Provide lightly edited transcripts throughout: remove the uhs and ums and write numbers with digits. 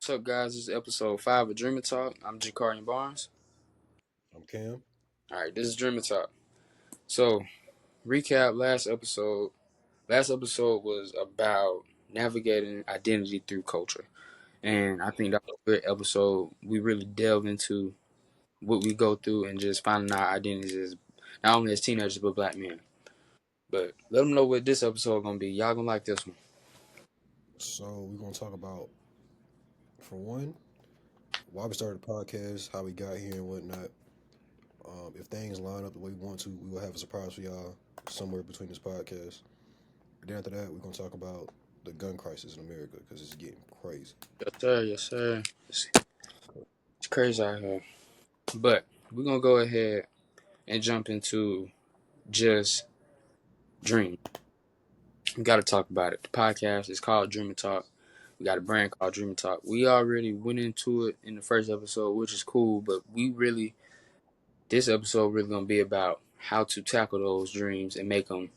What's up, guys? This is episode 5 of Dreamer Talk. I'm Jakarian Barnes. I'm Cam. All right, this is Dreamer Talk. So, recap last episode. Last episode was about navigating identity through culture. And I think that was a good episode. We really delved into what we go through and just finding our identities as not only as teenagers, but black men. But let them know what this episode going to be. Y'all going to like this one. So we're gonna talk about, for one, why we started the podcast, how we got here, and whatnot. If things line up the way we want to, we will have a surprise for y'all somewhere between this podcast. Then after that, we're gonna talk about the gun crisis in America because it's getting crazy. Yes, sir. Yes, sir. It's crazy out here. But we're going to go ahead and jump into just dream. We got to talk about it. The podcast is called Dreamer Talk. We got a brand called Dreamer Talk. We already went into it in the first episode, which is cool, but this episode really going to be about how to tackle those dreams and make them,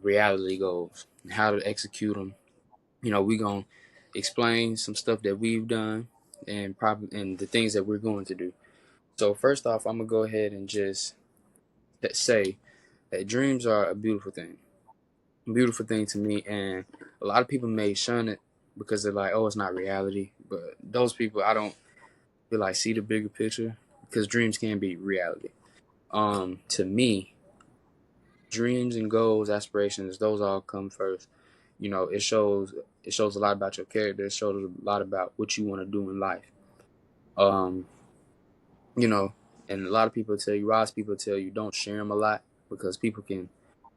reality goals and how to execute them. We going to explain some stuff that we've done and the things that we're going to do. So first off, I'm going to go ahead and just say that dreams are a beautiful thing to me, and a lot of people may shun it because they're like, oh, it's not reality. But those people, I don't feel like see the bigger picture because dreams can be reality. To me, dreams and goals, aspirations, those all come first. It shows a lot about your character. It shows a lot about what you want to do in life. Um, you know, and a lot of people tell you, Ross, people tell you, don't share them a lot because people can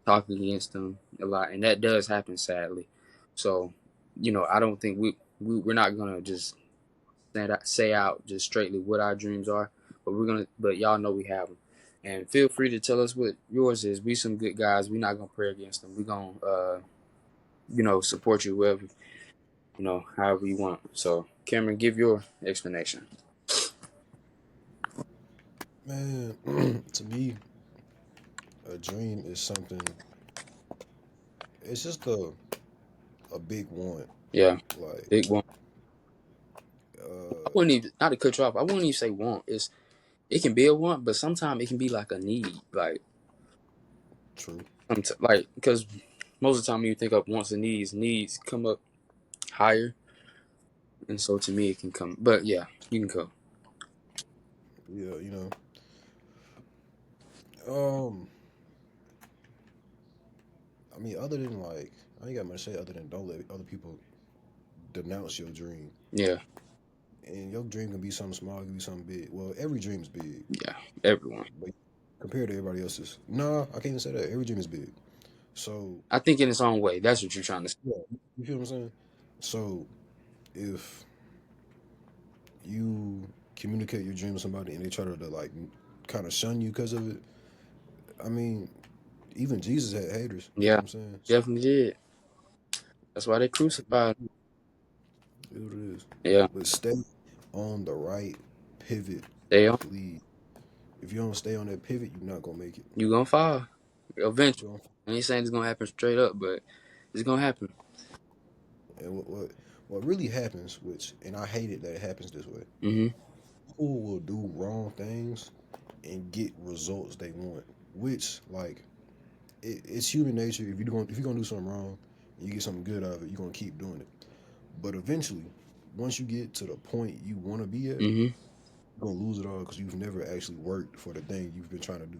talk against them a lot, and that does happen sadly. So, I don't think we're not gonna just say out just straightly what our dreams are, but y'all know we have them, and feel free to tell us what yours is. We some good guys. We're not gonna pray against them. We gonna support you whoever however you want. So, Cameron, give your explanation. Man, to me, a dream is something. It's just a big want. Yeah, Like, big one. I uh, wouldn't even not to cut you off. I wouldn't even say want. It can be a want, but sometimes it can be like a need. true. Like because most of the time when you think of wants and needs come up higher, and so to me it can come. But yeah, you can go. Yeah, Um, I mean, other than like, I ain't got much to say other than don't let other people denounce your dream. Yeah, And your dream can be something small, it can be something big. Well, every dream is big, yeah, everyone. but compared to everybody else's, nah, I can't even say that. Every dream is big. So, I think in its own way. That's what you're trying to say. yeah, you feel what I'm saying? So, if you communicate your dream with somebody and they try to like kind of shun you because of it, I mean, even Jesus had haters. You feel Yeah, what I'm saying? So, definitely did. That's why they crucified. it is what it is. Yeah, But stay on the right pivot, they on. please. If you don't stay on that pivot, you're not gonna make it. You gonna fall eventually. You know? I ain't saying it's gonna happen straight up, but it's gonna happen. And what really happens, which and I hate it that it happens this way. Hmm. People will do wrong things and get results they want, which like it's human nature. If you're gonna do something wrong and you get something good out of it, you're gonna keep doing it. But eventually, once you get to the point you want to be at, Hmm. you're gonna lose it all because you've never actually worked for the thing you've been trying to do.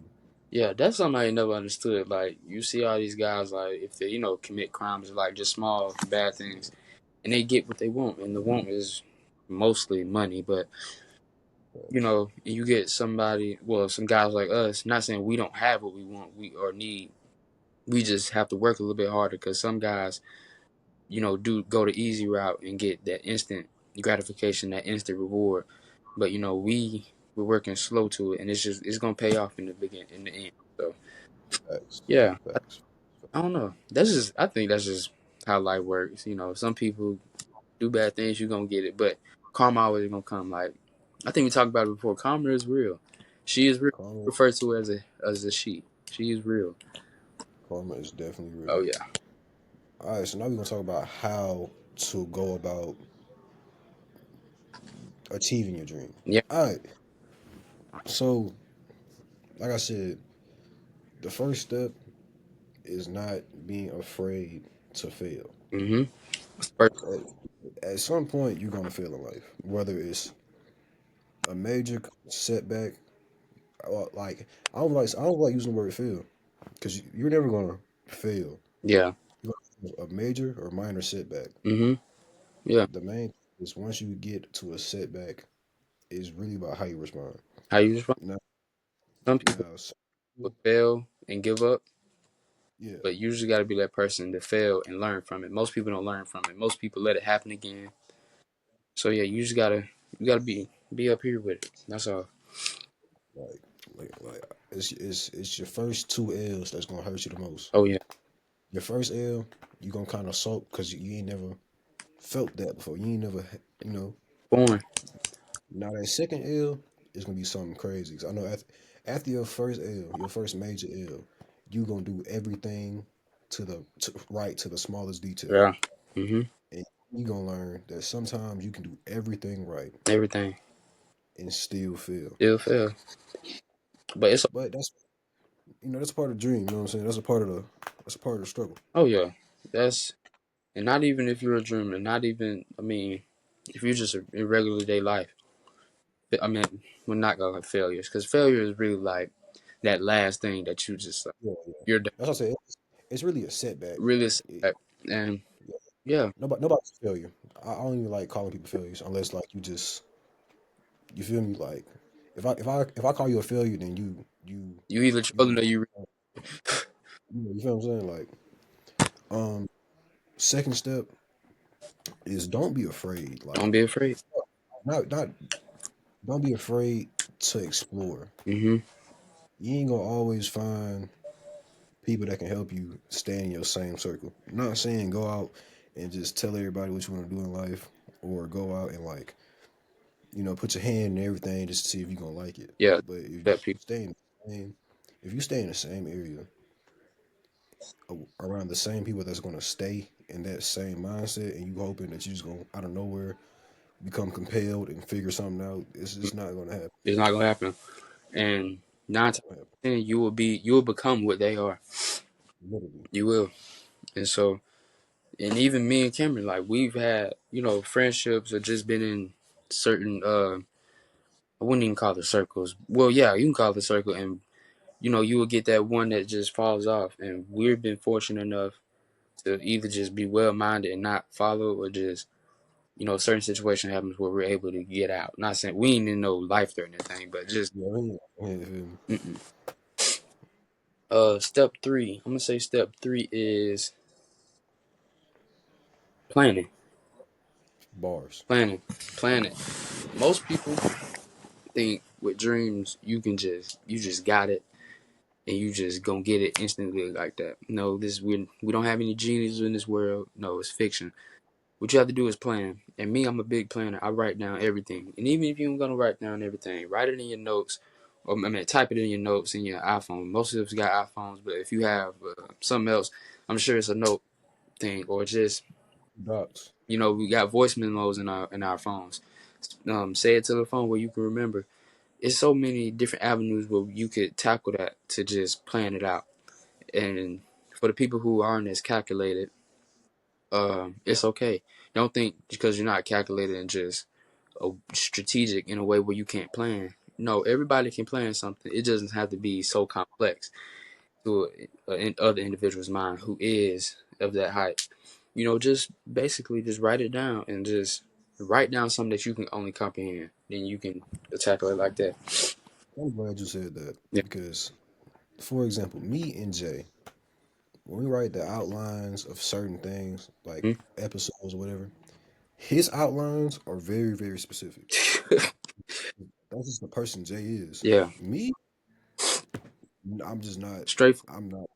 Yeah, that's something I never understood. Like you see all these guys, like if they commit crimes, like just small bad things, and they get what they want, and the want is mostly money. But you get some guys like us. Not saying we don't have what we want, we or need. We just have to work a little bit harder because some guys, do go the easy route and get that instant gratification, that instant reward. But we're working slow to it, and it's gonna pay off in the end. So Facts, yeah, facts. I don't know. I think that's just how life works. Some people do bad things, you're gonna get it, but karma always gonna come. Like I think we talked about it before. Karma is real. She is real. Karma, Referred to as a she. She is real. karma is definitely Oh real. yeah. All right, so now we're gonna talk about how to go about achieving your dream. Yeah. All right. So, like I said, the first step is not being afraid to fail. Mm-hmm. First, At some point, you're gonna fail in life, whether it's a major setback. Like I don't like using the word fail because you're never gonna fail. yeah. You're gonna have a major or minor setback. Mm-hmm. Yeah. The main thing is once you get to a setback, it's really about how you respond. How you respond? Now, Some people now, so- will fail and give up, yeah, but you usually got to be that person to fail and learn from it. Most people don't learn from it. Most people let it happen again. So yeah, you gotta be up here with it. That's all. like like it's your first two L's that's gonna hurt you the most. Oh yeah. Your first L, you gonna kind of sulk because you ain't never felt that before. You ain't never, you know. Born. Now that second L is gonna be something crazy. 'Cause I know after your first L, your first major L, you gonna do everything right to the smallest detail, Yeah. Mm-hmm. and you gonna learn that sometimes you can do everything right Everything. and still fail. Still fail. But it's But that's part of the dream. You know what I'm saying? That's a part of the struggle. oh yeah. That's and not even if you're a dreamer, not even I mean, if you're just in regular day life. I mean, we're not gonna have failures because failure is really like that last thing that you just like, Yeah, yeah. you're done. That's what I say. It's really a setback. Really It, sad. And yeah. yeah, Nobody's a failure. I don't even like calling people failures unless like you feel me like if I call you a failure then you either you trolling or you you feel what I'm saying like um second step is don't be afraid like don't be afraid. not don't be afraid to explore. Mm-hmm. You ain't gonna always find people that can help you stay in your same circle. I'm not saying go out and just tell everybody what you want to do in life or go out and like put your hand in everything just to see if you're gonna like it. Yeah, But if you that people. stay in the same, if you stay in the same area around the same people that's gonna stay in that same mindset, and you hoping that you just gonna out of nowhere become compelled and figure something out, it's just not gonna happen. It's not gonna happen. And 9 times out of 10, you will become what they are. Literally. You will. And so, and even me and Cameron, like we've had friendships or just been in certain I wouldn't even call it circles. Well, yeah, you can call it a circle, and you will get that one that just falls off. And we've been fortunate enough to either just be well minded and not follow, or just certain situation happens where we're able to get out. Not saying we ain't in no life threatening thing, but just Yeah, you feel me? mm-mm. Step three. I'm gonna say step three is planning, Bars. planning, planning. Most people think with dreams you just got it and you just gonna get it instantly like that. No, we don't have any genies in this world. No, it's fiction. What you have to do is plan. And me, I'm a big planner. I write down everything. And even if you ain't gonna write down everything, write it in your notes. Or I mean, type it in your notes in your iPhone. Most of us got iPhones, but if you have something else, I'm sure it's a note thing or just Docs. we got voice memos in our phones. Say it to the phone where you can remember. It's so many different avenues where you could tackle that to just plan it out. And for the people who aren't as calculated, it's okay. Don't think because you're not calculated and just strategic in a way where you can't plan. No, everybody can plan something. It doesn't have to be so complex to other individual's mind who is of that height. Just basically just write it down and just write down something that you can only comprehend. Then you can tackle it like that. I'm glad you said that Yeah. because, for example, me and Jay, when we write the outlines of certain things, like Mhm. episodes or whatever, his outlines are very, very specific. That's just the person Jay is. Yeah. Me, I'm just not. Straightforward. I'm not.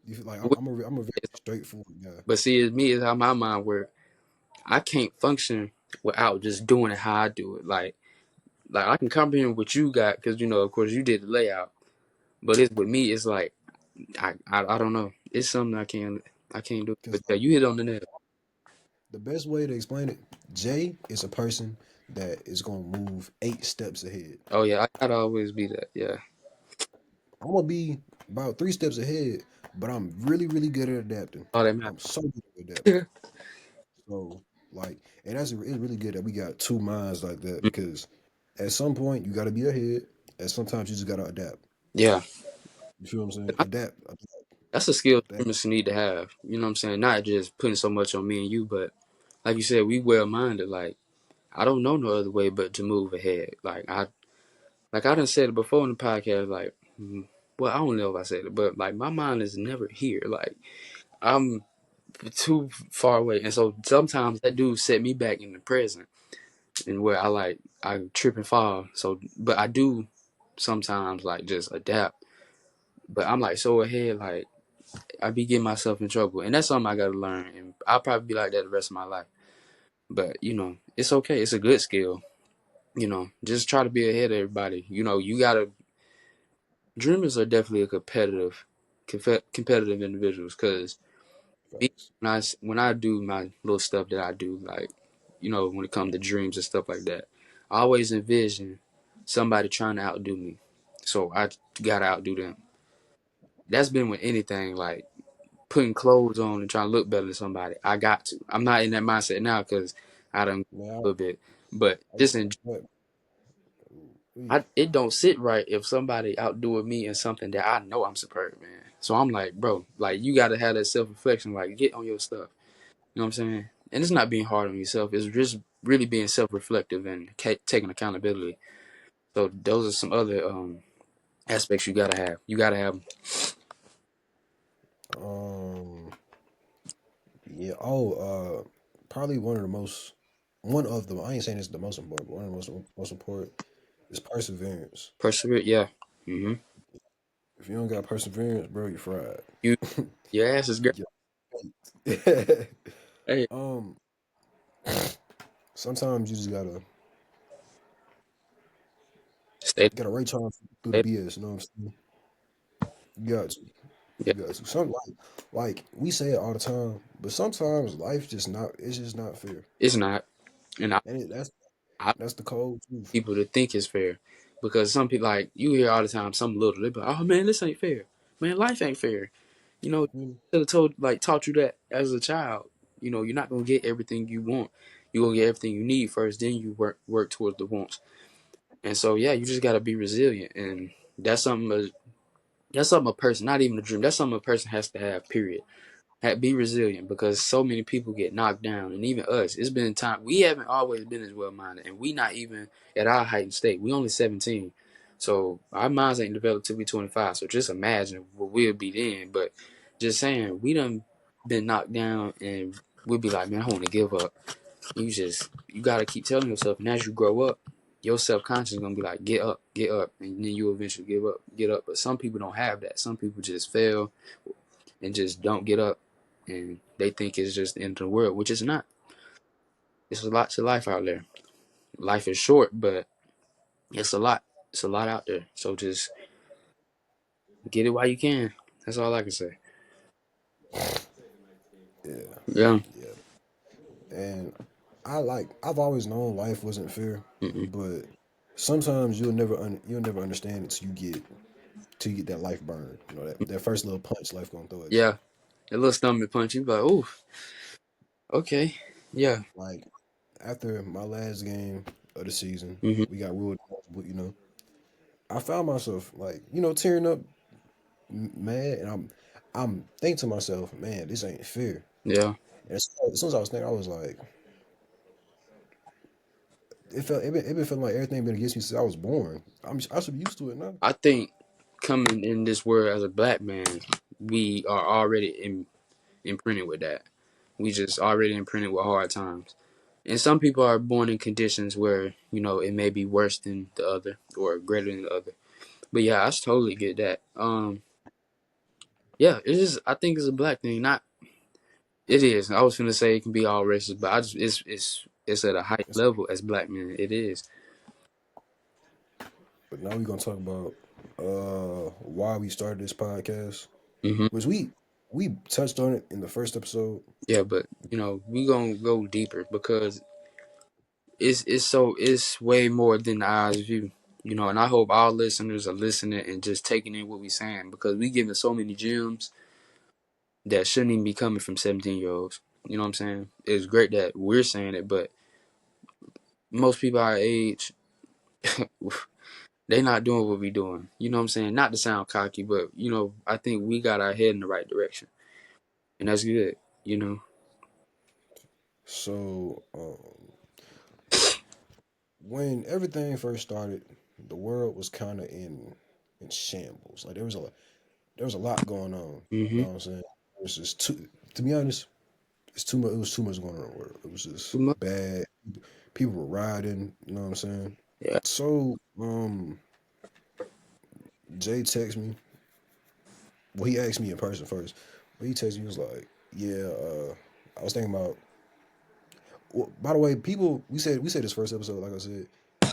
You feel like I'm a very But straightforward guy. see, it's me is how my mind works. I can't function without just doing it how I do it. Like I can comprehend what you got because of course, you did the layout. But it's with me. It's like I don't know. It's something I can't do. But Because yeah, you hit on the nail. the best way to explain it, Jay is a person that is gonna move 8 steps ahead. Oh yeah, I gotta always be that. Yeah. I'm gonna be about 3 steps ahead, but I'm really, really good at adapting. All that matters. I'm so good at adapting. So like, and it's really good that we got two minds like that because at some point you gotta be ahead, and sometimes you just gotta adapt. Yeah. You feel what I'm saying? Adapt. That's a skill Adapt. streamers need to have. You know what I'm saying? Not just putting so much on me and you, but like you said, we well minded. Like I don't know no other way but to move ahead. Like I done said it before in the podcast. Like, well, I don't know if I said it, but like my mind is never here. Like I'm too far away, and so sometimes that do set me back in the present, and where I trip and fall. So, but I do sometimes like just adapt. But I'm like so ahead, like I be getting myself in trouble, and that's something I gotta learn. And I'll probably be like that the rest of my life. But it's okay. It's a good skill. Just try to be ahead of everybody. You gotta. Dreamers are definitely a competitive individuals. Cause Facts. when I do my little stuff that I do, like when it comes to dreams and stuff like that, I always envision somebody trying to outdo me, so I gotta outdo them. That's been with anything, like putting clothes on and trying to look better than somebody. I got to. I'm not in that mindset now because I done a Now little bit, but I just used to in what we it don't sit right if somebody outdoing me in something that I know I'm superb, man. So I'm like, bro, like you got to have that self reflection, like get on your stuff. You know what I'm saying? And it's not being hard on yourself. It's just really being self reflective and taking accountability. So those are some other aspects you gotta have. You gotta have 'em. um yeah probably one of them. I ain't saying it's the most important, but one of the most important is perseverance. Persevere. Yeah. hmm If you don't got perseverance, bro, you're fried. You your ass is great. Yeah. Hey, um Sometimes you just stay. gotta reach on through the stay BS, you know what I'm saying? You got to. yeah. You got to. Like we say it all the time, but sometimes life just not it's just not fair. It's not, and And I that's the cold truth. people to think it's fair because some people like you hear all the time some little they be like, oh man, this ain't fair. Man, life ain't fair. Mm, Should have taught you that as a child. You're not gonna get everything you want. You're gonna get everything you need first, then you work towards the wants. And so yeah, you just gotta be resilient, and that's something. That's something a person, not even a dream. That's something a person has to have. Period. Be resilient because so many people get knocked down, and even us. It's been time we haven't always been as well minded, and we not even at our heightened state. We only 17, so our minds ain't developed till we 25. So just imagine what we'll be then. But just saying, we done been knocked down, and we'll be like, man, I want to give up. You gotta keep telling yourself, and as you grow up, your self conscious is gonna be like, get up, and then you eventually give up, get up. But some people don't have that. Some people just fail and just don't get up, and they think it's just the end of the world, which is not. It's a lot to life out there. Life is short, but it's a lot. It's a lot out there. So just get it while you can. That's all I can say. yeah, Yeah. yeah. And I've always known life wasn't fair, Mm-mm. but sometimes you'll never understand it till you get that life burn. You know that first little punch life gonna throw at you. Yeah. A little stomach punch. You be like, oh, okay. Yeah. Like after my last game of the season, hmm we got ruled out, but I found myself like tearing up, mad, and I'm thinking to myself, man, this ain't fair. Yeah. And as soon as I was thinking, I was like, it been feeling like everything been against me since I was born. I should be used to it now. I think coming in this world as a black man, we are already imprinted with that. We just already imprinted with hard times. And some people are born in conditions where, it may be worse than the other or greater than the other. But yeah, I totally get that. Yeah, it is. I think it's a black thing. Not it is. I was gonna say it can be all races, but I just it's at a high It's- level as black men. It is. But now we're gonna talk about why we started this podcast, hmm which we touched on it in the first episode. Yeah, but we gonna go deeper because it's way more than the eyes view. You know, and I hope all listeners are listening and just taking in what we saying because we giving so many gems that shouldn't even be coming from 17-year-olds. You know what I'm saying? It's great that we're saying it, but most people our age, they not doing what we doing. You know what I'm saying? Not to sound cocky, but you know, I think we got our head in the right direction, and that's good. You know? So, when everything first started, the world was kind of in shambles. Like there was a lot going on. You Mm-hmm. know what I'm saying? It was just too. To be honest, it's too much. It was too much going on in the world. It was just Too much. bad. People were rioting. You know what I'm saying? Yeah. So, Jay texted me. Well, he asked me in person first, but he texted me. He was like, "Yeah, I was thinking about." Well, by the way, people, we said this first episode. Like I said,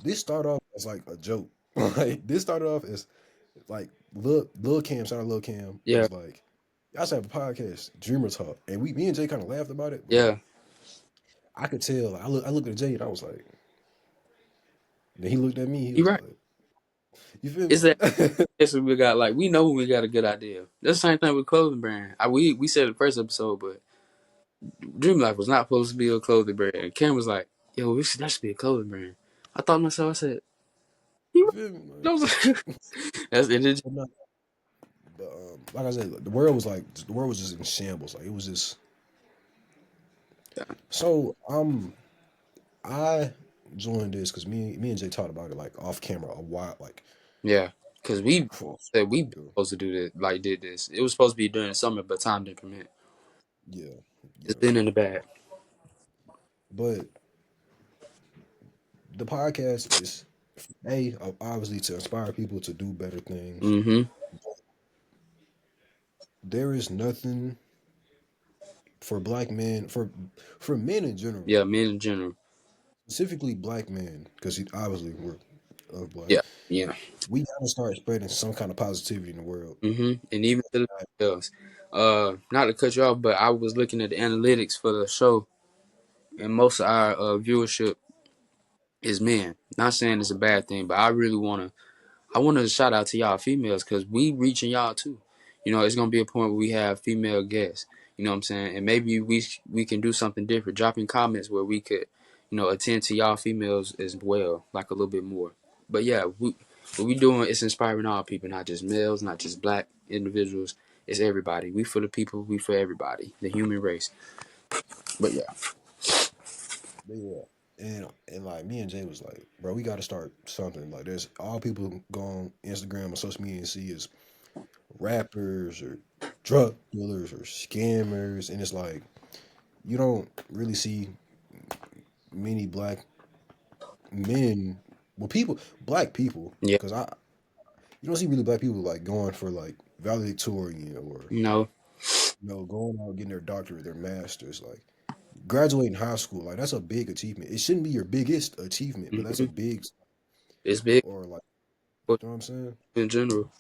this started off as like a joke. Like this started off as like Lil Cam, shout out Lil Cam, Yeah. was like, "Y'all should have a podcast, Dreamer Talk," and me and Jay kind of laughed about it, but Yeah. I could tell. Like, I looked at Jay and I was like, then he looked at me. He You're was right. like, "You feel It's me?" that. Yes, we got like we know when we got a good idea. That's the same thing with clothing brand. We said it the first episode, but Dream Life was not supposed to be a clothing brand. And Cam was like, "Yo, that should be a clothing brand." I thought to myself, I said, "You." You feel me? I was like, "That's it." But not, but, like I said, the world was just in shambles. Like it was just so. I joined this because me and Jay talked about it like off camera a while, like Yeah, because we for said we ago. supposed to do this, like did this. It was supposed to be during the summer, but time didn't permit. Yeah, It's yeah. been in the bag. But the podcast is obviously to inspire people to do better things. Mm-hmm. There is nothing for black men for men in general, Yeah, men in general. specifically black men, because obviously we're of black. Yeah, yeah. We gotta start spreading some kind of positivity in the world. Mm-hmm. And even to the else. Not to cut you off, but I was looking at the analytics for the show, and most of our viewership is men. Not saying it's a bad thing, but I want to shout out to y'all females because we reaching y'all too. You know, it's gonna be a point where we have female guests. You know what I'm saying? And maybe we can do something different. Drop in comments where we could, you know, attend to y'all females as well, like a little bit more. But yeah, what we doing is inspiring all people, not just males, not just black individuals. It's everybody. We for the people. We for everybody. The human race. But yeah, But yeah. And like me and Jay was like, bro, we gotta start something. Like there's all people go on Instagram or social media and see is rappers or drug dealers or scammers, and it's like you don't really see many black men, well, black people, yeah. because you don't see really black people like going for like valedictorian or You know, going out getting their doctorate, their masters, like graduating high school. Like that's a big achievement. It shouldn't be your biggest achievement, but that's a hmm big, it's big or like, for you know what I'm saying? in general.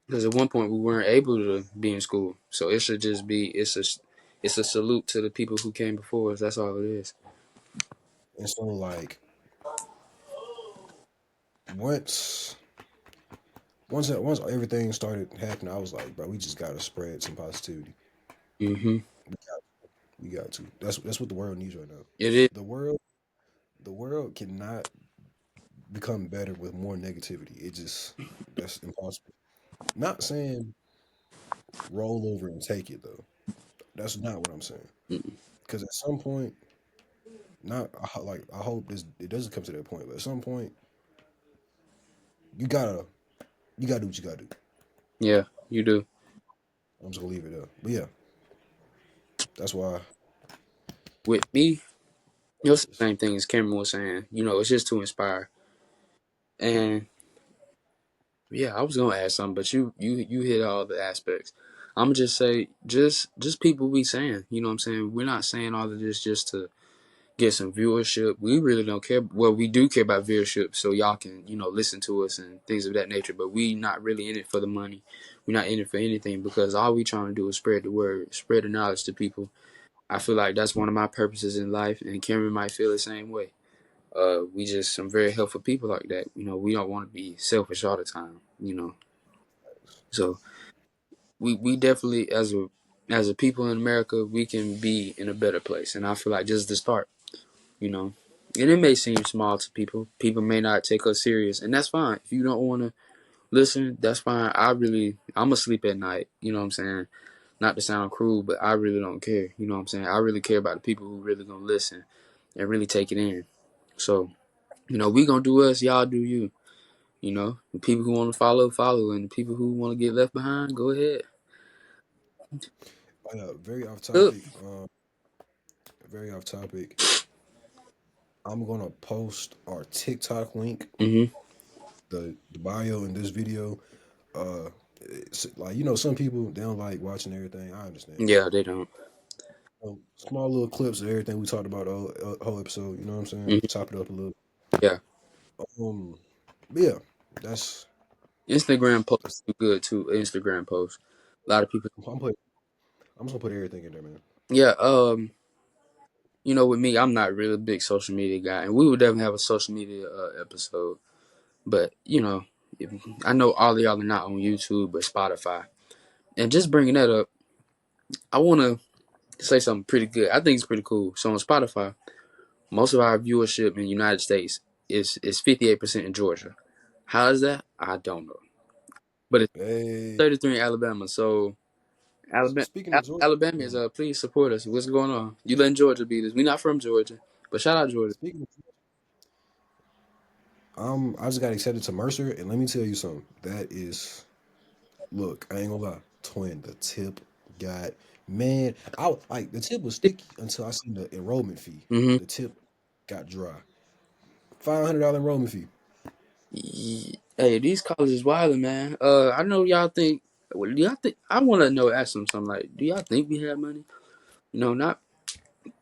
Because at one point we weren't able to be in school, so it should just be it's a salute to the people who came before us. That's all it is. And so like once once everything started happening, I was like, bro, we just gotta spread some positivity. Mm-hmm. We got to. That's what the world needs right now. It is. The world the world cannot become better with more negativity. That's impossible. Not saying roll over and take it though. That's not what I'm saying. Mm-mm. Because at some point, not like I hope it doesn't come to that point, but at some point, you gotta do what you gotta do. Yeah, you do. I'm just gonna leave it there. But yeah, that's why. With me, you know, same thing as Cameron was saying. You know, it's just to inspire. And yeah, I was gonna add something, but you hit all the aspects. I'm gonna just say, just people we saying. You know what I'm saying? We're not saying all of this just to get some viewership. We really don't care. Well, we do care about viewership, so y'all can listen to us and things of that nature. But we not really in it for the money. We're not in it for anything because all we trying to do is spread the word, spread the knowledge to people. I feel like that's one of my purposes in life, and Cameron might feel the same way. We just some very helpful people like that. We don't want to be selfish all the time. So we definitely as a people in America, we can be in a better place. And I feel like just the start, you know. And it may seem small to people. People may not take us serious, and that's fine. If you don't want to listen, that's fine. I'm asleep at night. You know what I'm saying? Not to sound cruel, but I really don't care. You know what I'm saying? I really care about the people who really gonna listen and really take it in. So, we gonna do us, y'all do you. The people who want to follow, follow, and the people who want to get left behind, go ahead. Very off Look. topic. Very off topic. I'm gonna post our TikTok link, Mhm. the bio in this video. It's like some people they don't like watching everything. I understand. Yeah, they don't. Small little clips of everything we talked about the whole episode. You know what I'm saying? Mhm. Chop it up a little. Yeah. Um, but yeah, that's Instagram posts that's. do good too. Instagram posts. A lot of people. I'm just gonna put everything in there, man. Yeah. With me, I'm not really a big social media guy, and we would definitely have a social media episode. But if, I know all of y'all are not on YouTube but Spotify, and just bringing that up, I want to say something pretty good. I think it's pretty cool. So on Spotify, most of our viewership in the United States is 58% in Georgia. How is that? I don't know, but it's Hey, 33 in Alabama. So Alabama, speaking of Georgia, Alabamians, please support us. What's going on? You letting Georgia beat us? We're not from Georgia, but shout out Georgia. speaking of I just got accepted to Mercer, and let me tell you something. That is, look, I ain't gonna lie, twin. The tip got man. I like the tip was sticky until I seen the enrollment fee. Mm-hmm. The tip got dry. $500 enrollment fee. Hey, these colleges wilding, man. I know y'all think. Do y'all think? I want to know. Ask them something like, do y'all think we have money? Not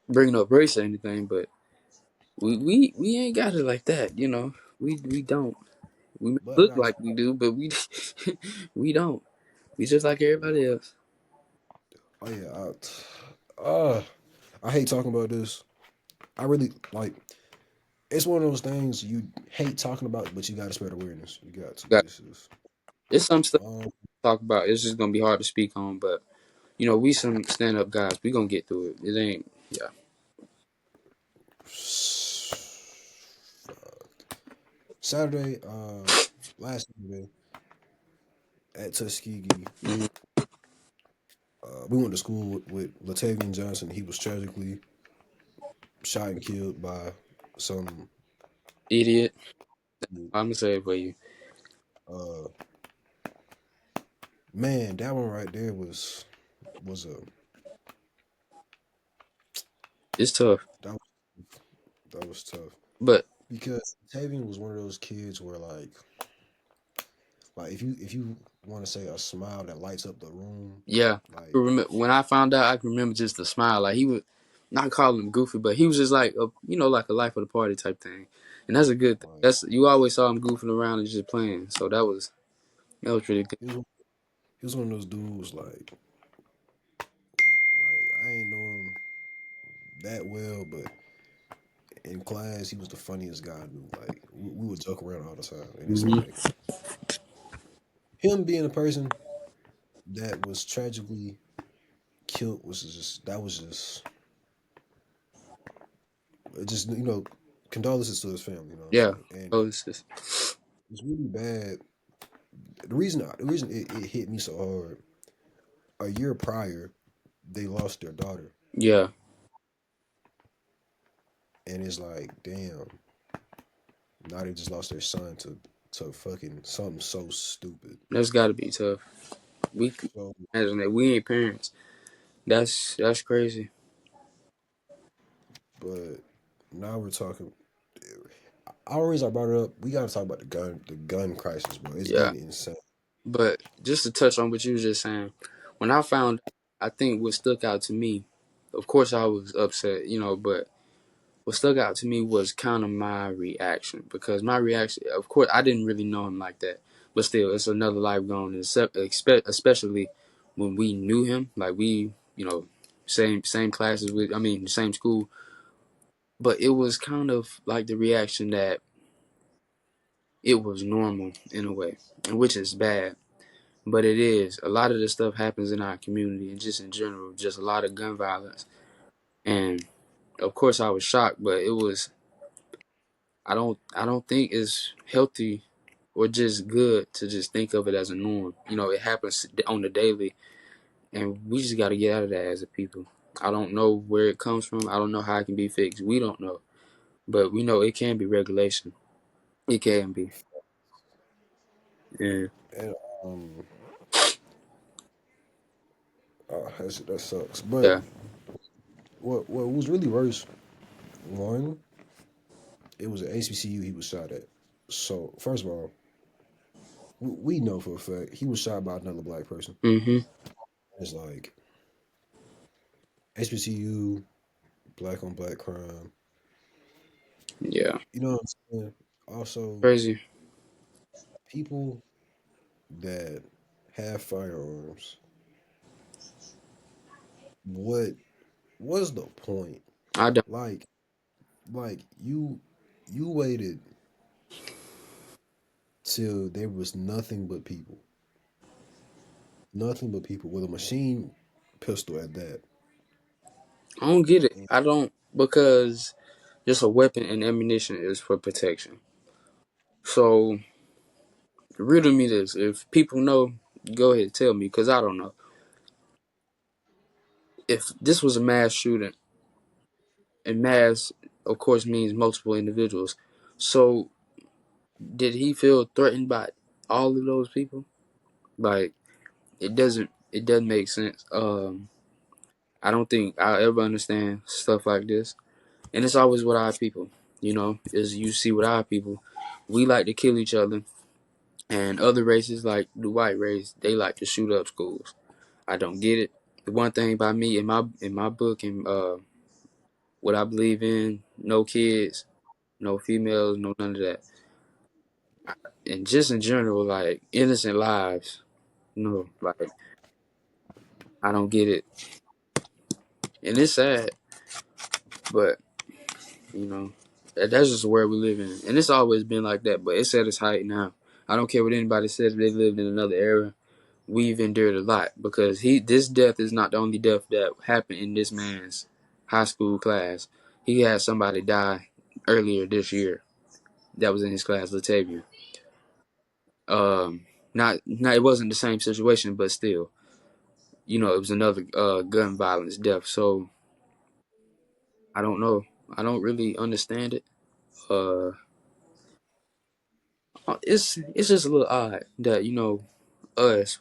bringing up race or anything, but we ain't got it like that. We don't. We may But I look got like we do, but we we don't. We just like everybody else. oh yeah. I hate talking about this. I really like. It's one of those things you hate talking about, but you got to spread awareness. You got to. Got This is it's some stuff um. to talk about. It's just gonna be hard to speak on, but we some stand up guys. We gonna get through it. It ain't. Yeah. Saturday, last Saturday at Tuskegee, Hmm. we went to school with Latavian Johnson. He was tragically shot and killed by some. Idiot. I'm gonna say it for you. Uh, man, that one right there was a It's tough, that was, that was tough but because Latavian was one of those kids where like if you want to say a smile that lights up the room, yeah. like When I found out, I can remember just the smile. Like he would not call him goofy, but he was just like like a life of the party type thing, and that's a good thing. like That's you always saw him goofing around and just playing, so that was really good. he was one of those dudes like I ain't know him that well, but in class, he was the funniest guy I knew. Like we would joke around all the time, and it's Hmm. like him being a person that was tragically killed was just it just condolences to his family. You know what I'm Yeah. saying? And Oh, this is it's really bad. The reason it hit me so hard a year prior, they lost their daughter, yeah. and it's like damn, now they just lost their son to fucking something so stupid. That's got to be tough. We can So, imagine that we ain't parents. That's crazy. but now we're talking. Our reason I brought it up, we gotta talk about the gun crisis, bro. It's Yeah. getting insane. But just to touch on what you was just saying, when I found, I think what stuck out to me, of course I was upset, but what stuck out to me was kind of my reaction because my reaction, of course, I didn't really know him like that, but still, it's another life gone, especially when we knew him, like we, same classes with, I mean, same school. but it was kind of like the reaction that it was normal in a way, and which is bad. But it is. A lot of this stuff happens in our community and just in general, just a lot of gun violence. And of course I was shocked, but it was I don't think it's healthy or just good to just think of it as a norm. You know, it happens on the daily and we just gotta get out of that as a people. I don't know where it comes from. I don't know how it can be fixed. We don't know. But we know it can be regulation. It can be. Yeah. And that sucks. But Yeah. what was really worse? One, it was at HBCU he was shot at. So first of all, we know for a fact he was shot by another black person. Mm-hmm. It's like HBCU, black on black crime. Yeah. You know what I'm saying? Also, Crazy. people that have firearms, what was the point? I don't Like, like you waited till there was nothing but people with a machine pistol at that. I don't get it. And I don't because just a weapon and ammunition is for protection. So riddle me this. If people know, go ahead and tell me, because I don't know. If this was a mass shooting, and mass, of course, means multiple individuals. So did he feel threatened by all of those people? Like it doesn't make sense. I don't think I'll ever understand stuff like this. And it's always with our people. You know, as you see with our people, we like to kill each other, and other races like the white race, they like to shoot up schools. I don't get it. The one thing by me in my book and what I believe in, no kids, no females, no none of that. And just in general, like innocent lives, no, like I don't get it. And it's sad, but you know, that's just where we live in. And it's always been like that, but it's at its height now. I don't care what anybody says, if they lived in another era. We've endured a lot because this death is not the only death that happened in this man's high school class. He had somebody die earlier this year that was in his class, Latavian. Not it wasn't the same situation, but still, it was another gun violence death. So I don't know. I don't really understand it. Uh, it's just a little odd that us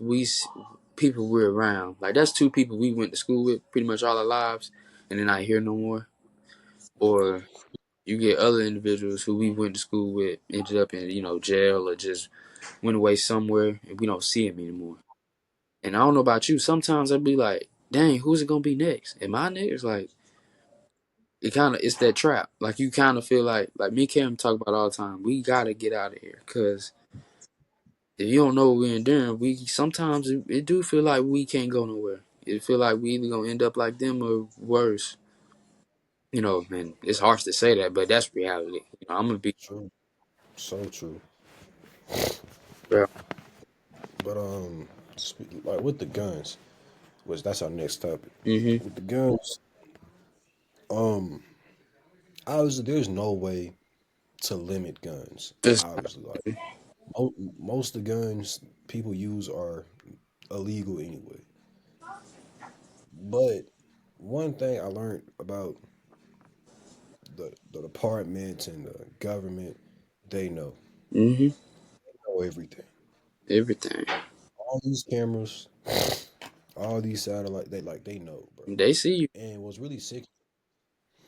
people we're around, like that's two people we went to school with pretty much all our lives, and they're not here no more. Or you get other individuals who we went to school with ended up in jail or just went away somewhere and we don't see them anymore. And I don't know about you, sometimes I'd be like, dang, who's it gonna be next? Am I next? Like it's that trap. Like you kind of feel like me and Cam talk about all the time. We gotta get out of here because if you don't know what we're enduring, we sometimes it do feel like we can't go nowhere. It feel like we either gonna end up like them or worse. Man, it's harsh to say that, but that's reality. I'm gonna be true, so true. real. But like with the guns, which that's our next topic. Mm-hmm. With the guns, um, obviously there's no way to limit guns. It's, Obviously, like most of the guns people use are illegal anyway. But one thing I learned about the departments and the government, they mm-hmm. know everything. Everything. All these cameras, all these satellite, they know, bro. They see you. And what's really sick,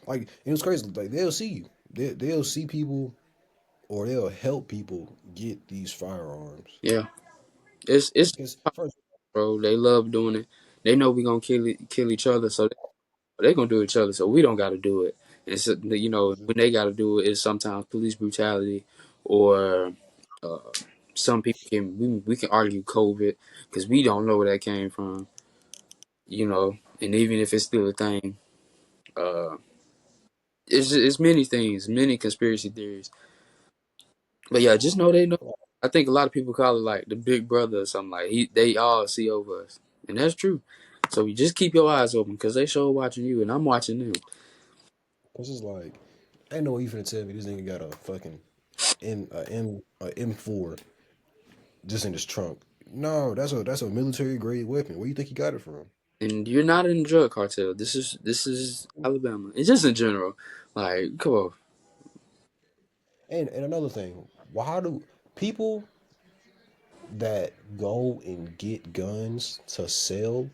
like it was crazy. Like they'll see you. They'll see people, or they'll help people get these firearms. Yeah. It's Because first, bro. They love doing it. They know we gonna kill each other, so they gonna do each other. So we don't gotta do it. And so, when they gotta do it, it's sometimes police brutality, or uh, some people we can argue COVID because we don't know where that came from. And even if it's still a thing, uh, it's many things, many conspiracy theories. But yeah, just know they know. I think a lot of people call it like the big brother or something like they all see over us, and that's true. So you just keep your eyes open because they sure watching you, and I'm watching them. Cause it's like, ain't no way you finna tell me this nigga got a fucking M4 just in his trunk. No, that's a military grade weapon. Where you think he got it from? And you're not in the drug cartel. This is Alabama, and just in general. Like, come on. And another thing, why do people that go and get guns to sell,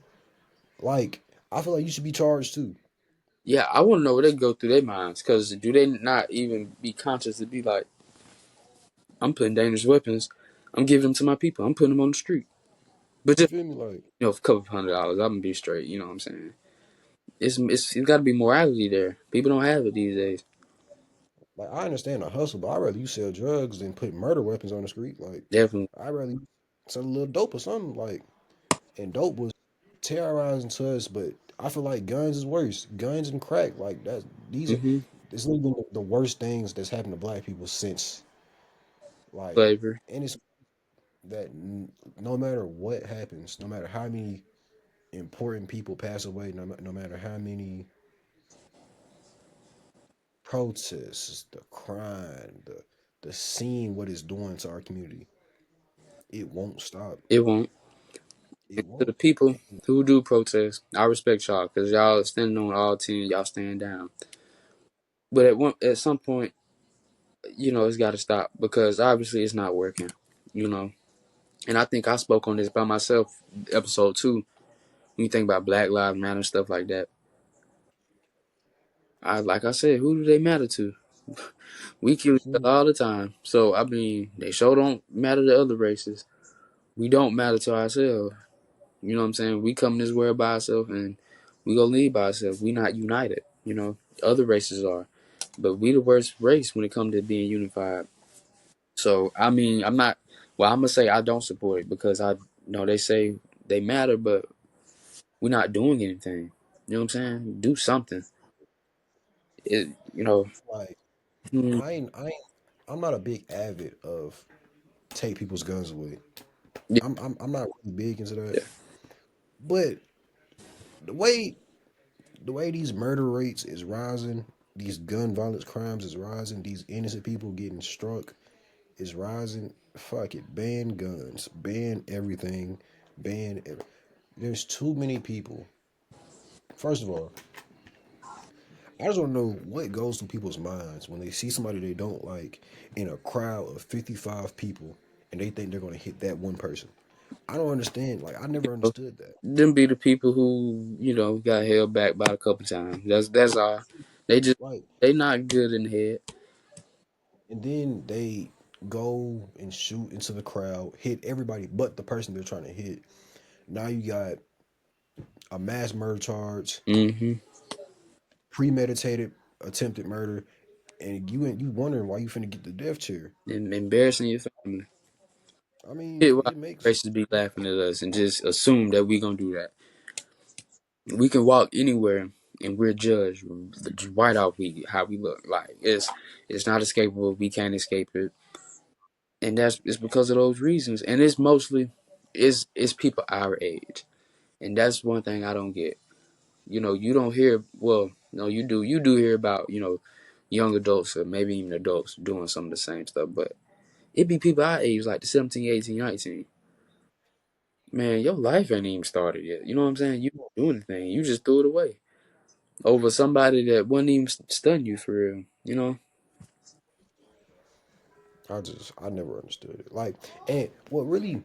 like, I feel like you should be charged too. Yeah, I want to know what they go through their minds. Because do they not even be conscious to be like, I'm putting dangerous weapons, I'm giving them to my people, I'm putting them on the street. But You just feel me? Like, for a couple $100, I'm gonna be straight. You know what I'm saying? It's got to be morality there. People don't have it these days. I understand the hustle, but I'd rather you sell drugs than put murder weapons on the street. Like, Definitely. I'd rather you sell a little dope or something. Like, and dope was terrorizing to us, but I feel like guns is worse. Guns and crack, like that. These are Mm-hmm. it's literally the worst things that's happened to black people since like, Slavery. and it's that no matter what happens, no matter how many important people pass away, no matter how many protests, the crime, the scene, what it's doing to our community, it won't stop. It won't. It And to the won't. people who do protest, I respect y'all because y'all standing on all 10, y'all stand down. But at some point, it's got to stop because obviously it's not working. You know, and I think I spoke on this by myself, episode 2. When you think about Black Lives Matter and stuff like that, like I said, who do they matter to? We kill each other all the time. So I mean, they sure don't matter to other races. We don't matter to ourselves. You know what I'm saying? We come this world by ourselves and we go leave by ourselves. We not united. Other races are, but we the worst race when it comes to being unified. So I mean, I'm not. Well, I'm gonna say I don't support it because I know they say they matter, but we're not doing anything. You know what I'm saying? Do something. It. Like Hmm, I'm not a big avid of take people's guns away. yeah, I'm not really big into that. yeah. But the way the way these murder rates is rising, these gun violence crimes is rising, these innocent people getting struck is rising. Fuck it, ban guns, ban everything, ban. There's too many people. First of all, I just want to know what goes through people's minds when they see somebody they don't like in a crowd of 55 people and they think they're going to hit that one person. I don't understand. Like, I never understood that. Them be the people who got held back by a couple times. That's all. They just Like, they not good in the head. and then they go and shoot into the crowd, hit everybody but the person they're trying to hit. Now you got a mass murder charge, Mm-hmm. premeditated attempted murder, and you wondering why you finna get the death chair. And embarrassing your family. I mean, Shit, why it makes racists be laughing at us and just assume that we gonna do that. We can walk anywhere and we're judged right off how we look. Like it's not escapable. We can't escape it, and it's because of those reasons. And it's mostly it's people our age, and that's one thing I don't get. You don't hear. Well, no, you do. You do hear about young adults or maybe even adults doing some of the same stuff, but it be people our age, like the 17, 18, 19. Man, your life ain't even started yet. You know what I'm saying? You don't do anything. You just threw it away over somebody that wasn't even stun you for real. I never understood it. Like, and what really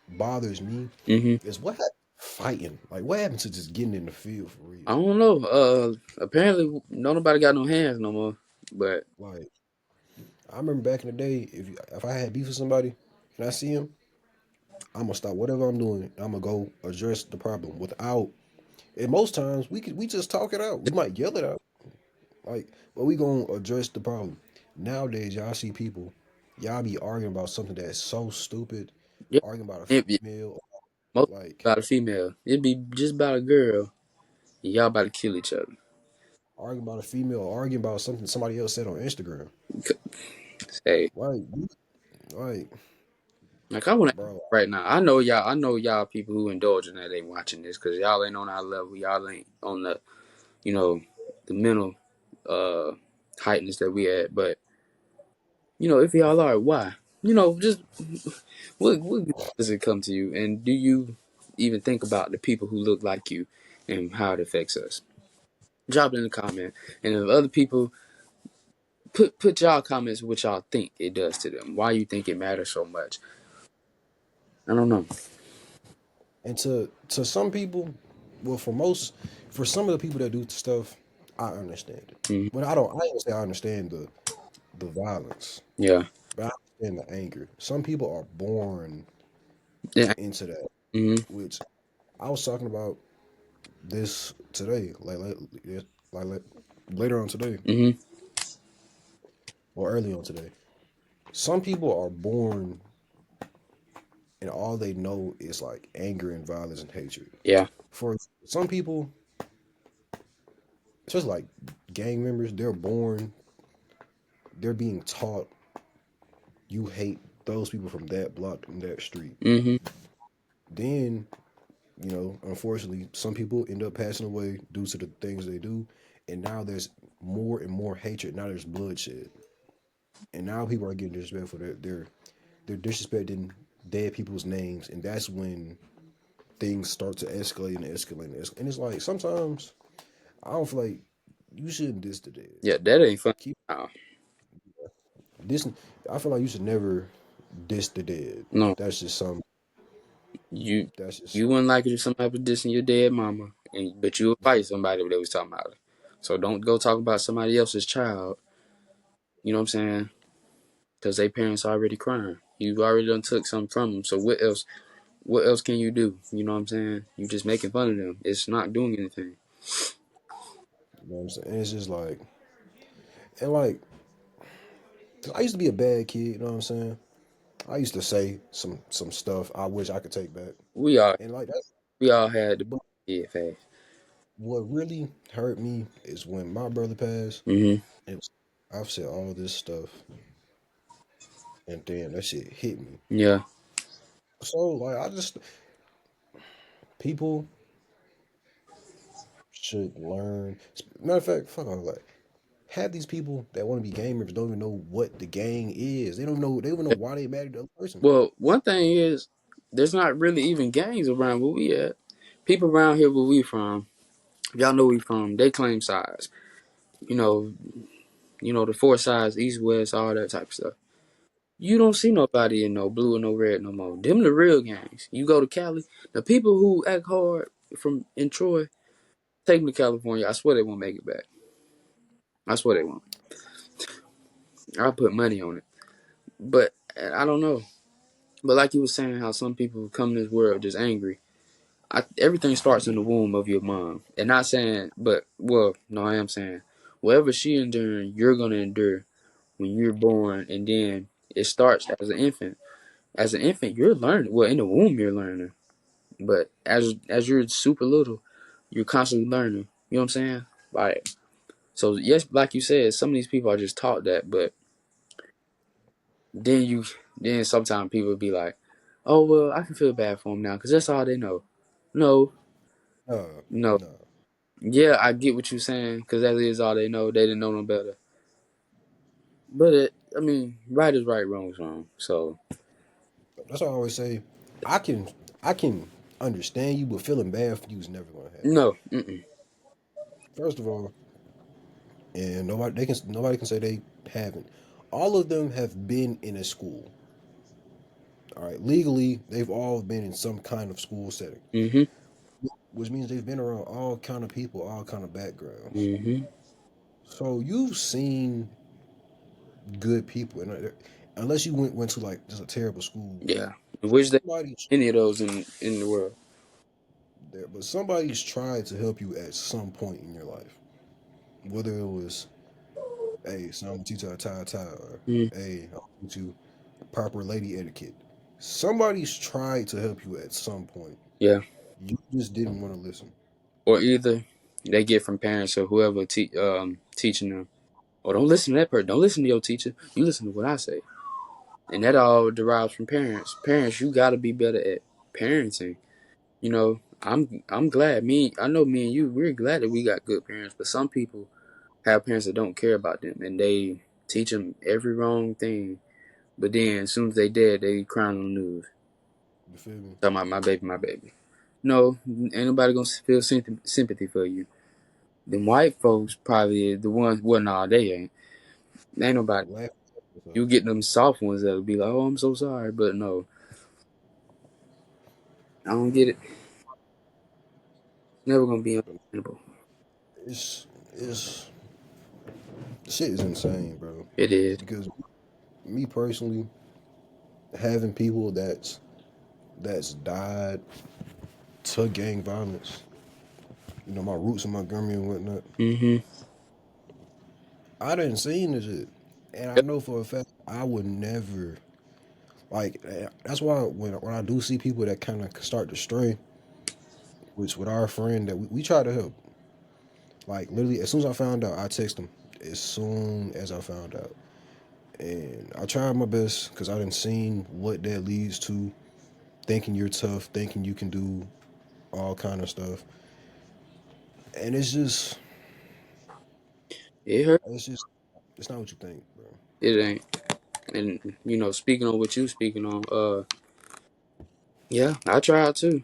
bothers me Hmm. is what happened fighting. Like, what happened to just getting in the field for real? I don't know. Apparently, nobody got no hands no more. But Like, I remember back in the day, if I had beef with somebody and I see him, I'm gonna stop whatever I'm doing. I'm gonna go address the problem without. And most times we just talk it out. We might yell it out, like, but we gonna address the problem. Nowadays, y'all see people, y'all be arguing about something that's so stupid, yeah, arguing about a it, female, most like, about a female. It'd be just about a girl. And y'all about to kill each other. arguing about a female, or arguing about something somebody else said on Instagram. Hey, Like, like, like I want to bro, right now. I know y'all people who indulge in that ain't watching this because y'all ain't on our level. Y'all ain't on the, you know, the mental uh heightness that we at. But if y'all are, why? Just what does it come to you? And do you even think about the people who look like you and how it affects us? Drop it in the comment. And if other people put y'all comments what y'all think it does to them. Why you think it matters so much? I don't know. and to some people, well, for some of the people that do stuff, I understand it. Mhm. But I ain't gonna say I understand the violence, Yeah. but I understand the anger. Some people are born Yeah. into that, Mhm. which I was talking about this today, like later on today Mhm. or early on today. Some people are born and all they know is like anger and violence and hatred. Yeah. For some people, just like gang members, they're being taught you hate those people from that block and that street. Mhm. Then, unfortunately, some people end up passing away due to the things they do, and now there's more and more hatred. Now there's bloodshed, and now people are getting disrespectful. They're disrespecting dead people's names, and that's when things start to escalate and escalate and escalate. And it's like sometimes I don't feel like you shouldn't diss the dead. Yeah. That ain't fun. Keep No. this. I feel like you should never diss the dead. No. That's just some. You That's just you wouldn't like it if somebody was dissing your dead mama, but you would fight somebody that was talking about it. So don't go talk about somebody else's child. You know what I'm saying? Because they parents already crying. You already done took something from them. So what else? What else can you do? You know what I'm saying? You just making fun of them. It's not doing anything. you know what I'm saying. And it's just like and like 'cause I used to be a bad kid. You know what I'm saying. I used to say some stuff I wish I could take back. We all And like that. we all had the But kid phase. what really hurt me is when my brother passed. Mhm. It was, I've said all this stuff, and then that shit hit me. Yeah. So like I just people should learn. Matter of fact, fuck all that. Half these people that want to be gamers don't even know what the gang is. They don't know. They don't know why they married the other person. Well, one thing is, there's not really even gangs around where we at. People around here where we from, y'all know we from. They claim sides. You know, the four sides, east, west, all that type of stuff. You don't see nobody in no blue or no red no more. Them the real gangs. You go to Cali, the people who act hard from in Troy, take them to California. I swear they won't make it back. I swear they won't. I put money on it. But I don't know. But like you were saying, how some people come in this world just angry. Everything starts in the womb of your mom. And not saying, but well, no, I am saying, whatever she enduring, you're gonna endure when you're born, and then it starts as an infant. As an infant, you're learning. Well, in the womb, you're learning. But as you're super little, you're constantly learning. You know what I'm saying? Like, so yes, like you said, some of these people are just taught that, but then then sometimes people be like, oh well, I can feel bad for them now because that's all they know. No, no. No. Yeah, I get what you're saying because that is all they know. They didn't know no better. But I mean, right is right, wrong is wrong. So That's why I always say, I can I can understand you, but feeling bad for you is never gonna happen. no, mm-mm. First of all, and nobody can say they haven't. All of them have been in a school. All right, legally, they've all been in some kind of school setting, Mm-hmm. which means they've been around all kind of people, all kind of backgrounds. Mm-hmm. So you've seen good people, and unless you went to like just a terrible school, Yeah. Which there somebody's any of those in the world. there, but somebody's tried to help you at some point in your life, whether it was, hey, so I'm gonna teach you how to tie a tie, or Mm, hey, I'll teach you proper lady etiquette. Somebody's tried to help you at some point. yeah. You just didn't want to listen. Or either they get from parents or whoever teaching them. Oh, don't listen to that person. Don't listen to your teacher. You listen to what I say. And that all derives from parents. Parents, you gotta be better at parenting. You know, I'm glad I know me and you, we're glad that we got good parents, but some people have parents that don't care about them and they teach them every wrong thing. But then as soon as they dead, they crying on the news. You feel me? Talking about my baby, my baby. No, ain't nobody gonna feel sympathy for you. Them white folks probably the ones. Well, nah, they ain't. Ain't nobody. Laugh. You get them soft ones that'll be like, "Oh, I'm so sorry," but no, I don't get it. Never gonna be understandable. It's shit is insane, bro. It is. Because me personally, having people that's died to gang violence, my roots in Montgomery and whatnot, Mm-hmm. I didn't seen this shit. And I know for a fact I would never like that's why when I do see people that kind of start to stray, which with our friend that we try to help. Like literally as soon as I found out, I text him as soon as I found out. And I tried my best because I didn't seen what that leads to, thinking you're tough, thinking you can do all kind of stuff. And It hurt. it's just it's not what you think, bro. It ain't. And speaking on what you speaking on, yeah, I tried too.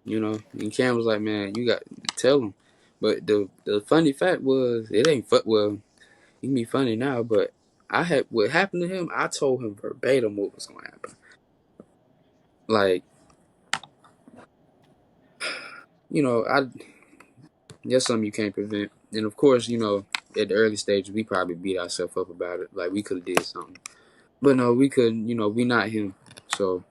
And Cam was like, "Man, you got to tell him." But the funny fact was, it ain't well. It can be funny now, but I had what happened to him. I told him verbatim what was gonna happen. Like, I that's something you can't prevent. And of course, at the early stage, we probably beat ourselves up about it. Like we could have did something, but no, we couldn't. We not him. So,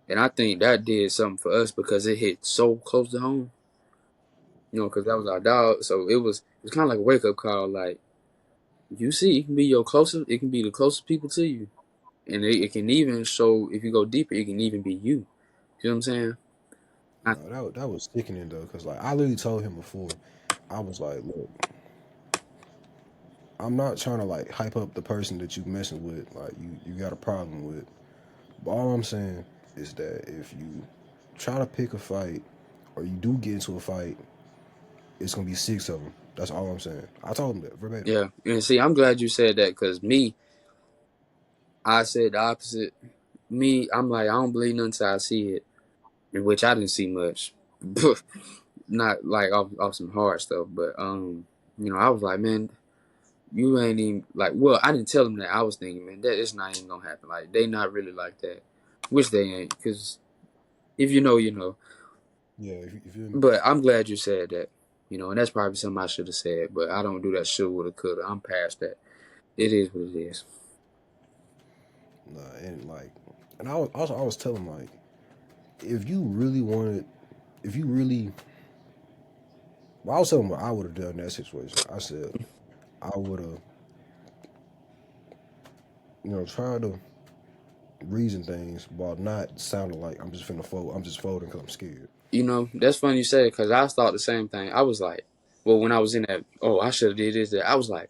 and I think that did something for us because it hit so close to home. Because that was our dog. So it's kind of like a wake up call. Like you see, it can be your closest. It can be the closest people to you, and it can even show if you go deeper. It can even be you. You know what I'm saying? No, that was sickening though, because like I literally told him before, I was like, look, I'm not trying to like hype up the person that you messing with, like you got a problem with. But all I'm saying is that if you try to pick a fight or you do get into a fight, it's gonna be six of them. That's all I'm saying. I told him that verbatim. Yeah. And see, I'm glad you said that because I said the opposite. I'm like, I don't believe nothing until I see it, in which I didn't see much. Not like off some hard stuff, but I was like, man, you ain't even like. Well, I didn't tell them that. I was thinking, man, that it's not even gonna happen. Like they not really like that, which they ain't. Because if you know, you know. Yeah, if you feel me. But I'm glad you said that. And that's probably something I should have said. But I don't do that should woulda coulda. I'm past that. It is what it is. Nah, and like, and I was telling him like, if you really wanted, if you really, well, I was telling him what I would have done in that situation. I said I would have, tried to reason things while not sounding like I'm just finna fold. I'm just folding because I'm scared. That's funny you say it because I thought the same thing. I was like, well, when I was in that, oh, I should have did this. That I was like,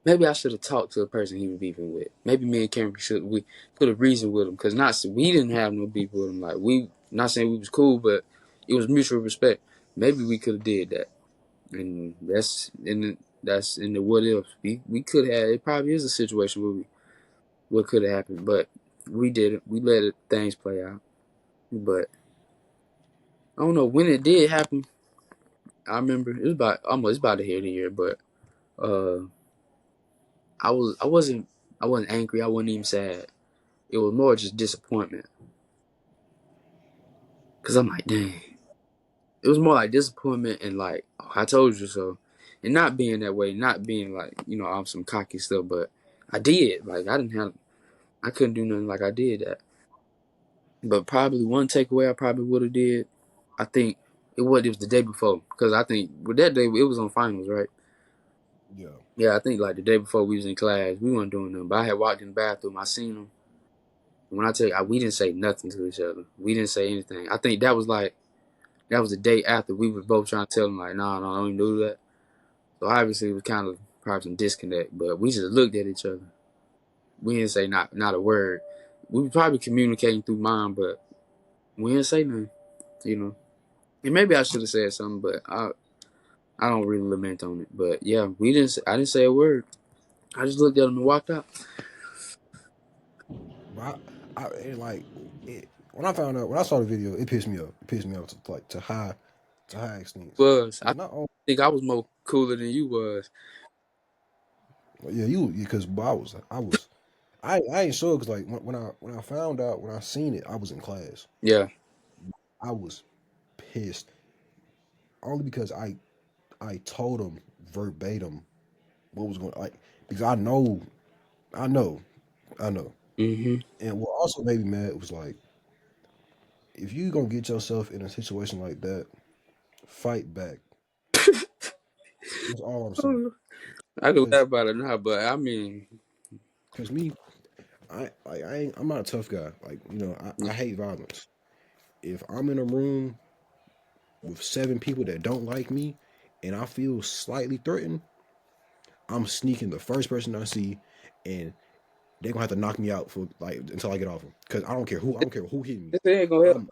maybe I should have talked to the person he was beefing with. Maybe me and Cameron we could have reasoned with him because we didn't have no beef with him. Like we not saying we was cool, but it was mutual respect. Maybe we could have did that, and that's in the what if we could have. It probably is a situation where what could have happened, but we didn't. We let things play out. But I don't know when it did happen. I remember it was about to hit a year, but uh, I wasn't angry. I wasn't even sad. It was more just disappointment. Cause I'm like, dang. It was more like disappointment and like, oh, I told you so, and not being that way, not being like I'm some cocky stuff, but I did. Like I couldn't do nothing like I did that. But probably one takeaway I probably would have did. I think it was the day before because I think with that day it was on finals, right? Yeah. Yeah, I think like the day before we was in class, we weren't doing nothing. But I had walked in the bathroom, I seen him. When I tell you, we didn't say nothing to each other. We didn't say anything. I think that was like That was the day after we was both trying to tell him like, nah, no, don't even do that. So obviously it was kind of probably some disconnect, but we just looked at each other. We didn't say not a word. We were probably communicating through mine, but we didn't say nothing. You know, and maybe I should have said something, but I don't really lament on it. But yeah, we didn't. I didn't say a word. I just looked at him and walked out. But like when I found out when I saw the video, it pissed me off. It pissed me off to high extents. Was I Because not all think I was more cooler than you was. yeah you because I ain't sure because like when I found out when I seen it I was in class. Yeah. I was pissed only because I told him verbatim what was going like because I know I know Mm-hmm. and what also made me mad was like if you gonna get yourself in a situation like that, fight back. That's all I'm saying. I can laugh Cause, about it now, but I mean, cause me, I'm not a tough guy. Like I hate violence. If I'm in a room with 7 people that don't like me, and I feel slightly threatened, I'm sneaking the first person I see, and they're gonna have to knock me out for like until I get off them. Cause I don't care who hit me. this ain't gonna help. I'm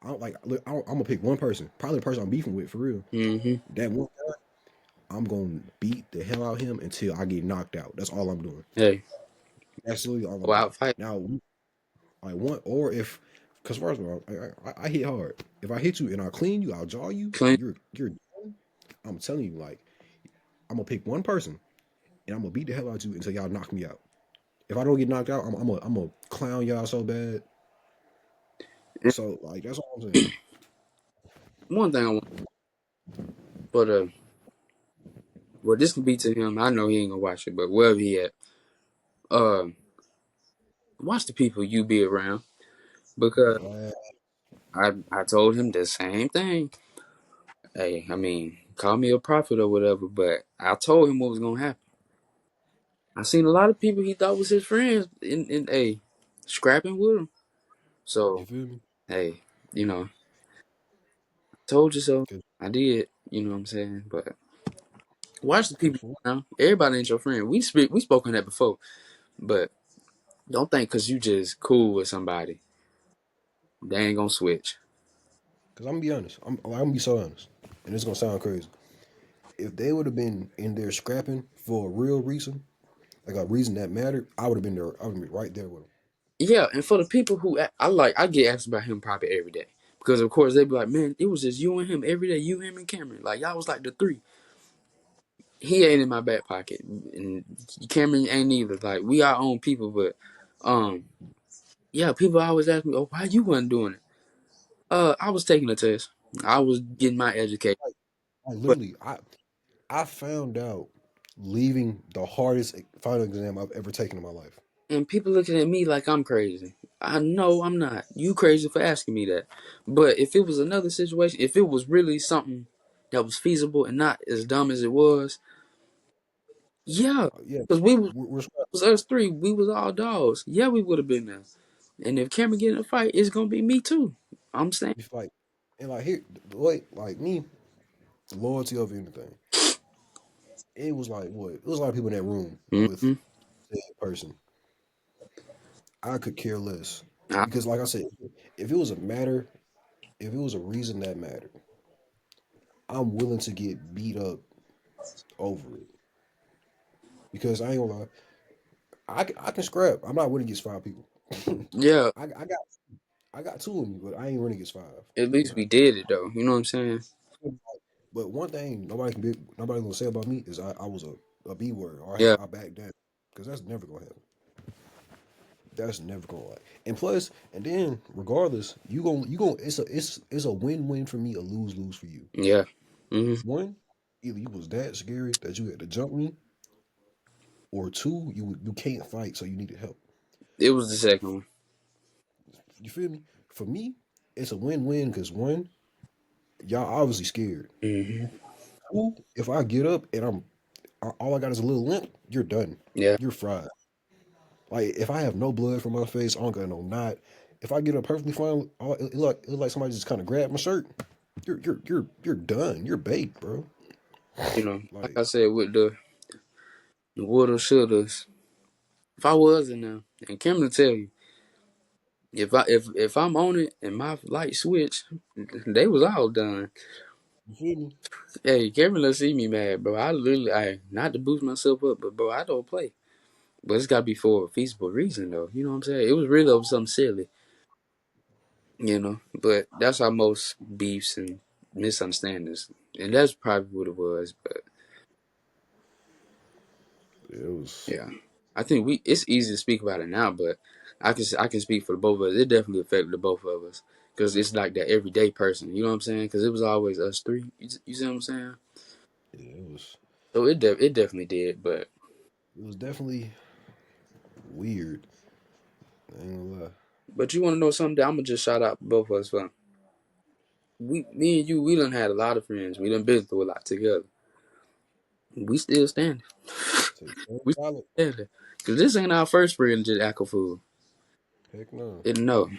I don't like look, I'm gonna pick one person, probably the person I'm beefing with for real. Mm-hmm. That one guy, I'm gonna beat the hell out of him until I get knocked out. That's all I'm doing. Hey, That's literally all I'm go doing. out fight, Now, I want, or if, because first of all, I hit hard. If I hit you and I clean you, I'll jaw you. clean. You're. I'm telling you, like, I'm gonna pick one person and I'm gonna beat the hell out of you until y'all knock me out. If I don't get knocked out, I'm gonna clown y'all so bad. So like, that's all I'm saying. One thing I want, but well, this can be to him. I know he ain't gonna watch it, but wherever he at, uh, watch the people you be around because Uh, I told him the same thing. Hey, I mean, call me a prophet or whatever, but I told him what was gonna happen. I seen a lot of people he thought was his friends in a scrapping with him. you So feel me? hey, you know, told you so. 'Cause- I did. You know what I'm saying? But watch the 'cause people for around. Everybody ain't your friend. We spoke on that before, but don't think because you just cool with somebody, they ain't gonna switch. I'm gonna be honest. I'm gonna be so honest, and it's gonna sound crazy. If they would have been in there scrapping for a real reason, like a reason that mattered, I would have been there. I would have been right there with them. Yeah, and for the people who I get asked about him probably every day because of course they be like, man, it was just you and him every day, you, him, and Cameron. Like y'all was like the three. He ain't in my back pocket, and Cameron ain't either. Like we our own people, but um, yeah, people always ask me, oh, why you wasn't doing it? I was taking a test. I was getting my education. Like But literally, I found out leaving the hardest final exam I've ever taken in my life. and people looking at me like I'm crazy. I know I'm not. You crazy for asking me that. But if it was another situation, if it was really something that was feasible and not as dumb as it was, yeah. Yeah, Because we're was us three, we was all dogs. Yeah, we would have been there. And if Cameron get in a fight, it's gonna be me too. I'm saying, it's like and like here, like me, loyalty over anything. It was like what? It was a lot of people in that room with mm-hmm. that person. I could care less I, because, like I said, if it was a matter, if it was a reason that mattered, I'm willing to get beat up over it because I ain't gonna lie. I can scrap. I'm not winning against 5 people. yeah. I got I got 2 of me, but I ain't running against 5. At I'm least we not. did it though. You know what I'm saying? But one thing nobody gonna say about me is I was a B word or Yeah, I backed down because that's never gonna happen. That's never gonna happen. And plus, and then regardless, you gonna it's a win-win for me, a lose-lose for you. yeah. Mm-hmm. One, either you was that scary that you had to jump me, or two, you can't fight, so you needed help. It was the second one. You feel me? For me, it's a win-win because one, y'all obviously scared. Mm-hmm. Two, if I get up and all I got is a little limp, you're done. Yeah. You're fried. Like if I have no blood from my face, I don't got no knot. if I get up perfectly fine, it like somebody just kind of grabbed my shirt. You're done. You're baked, bro. You know, like Like I said, with the woulda, shouldas. If I was in there, and Kim will tell you, if I'm on it and my light switch, they was all done. you feel me? Hey, Kevin, let's see me mad, bro. I not to boost myself up, but bro, I don't play. But it's gotta be for a feasible reason, though. You know what I'm saying? It was really over something silly, you know. But that's how most beefs and misunderstandings, and that's probably what it was. But It was. yeah, I think it's easy to speak about it now, but I can speak for the both of us. It definitely affected the both of us because it's like that everyday person. You know what I'm saying? Because it was always us three. You see what I'm saying? Yeah, it was. So it definitely did, but. It was definitely weird. I ain't gonna lie. But you want to know something? I'm gonna just shout out both of us for me and you. We done had a lot of friends. We done been through a lot together. We still standing. Take one We solid. still standing. Cause this ain't our first friend just Aqua Food. Heck no. And no,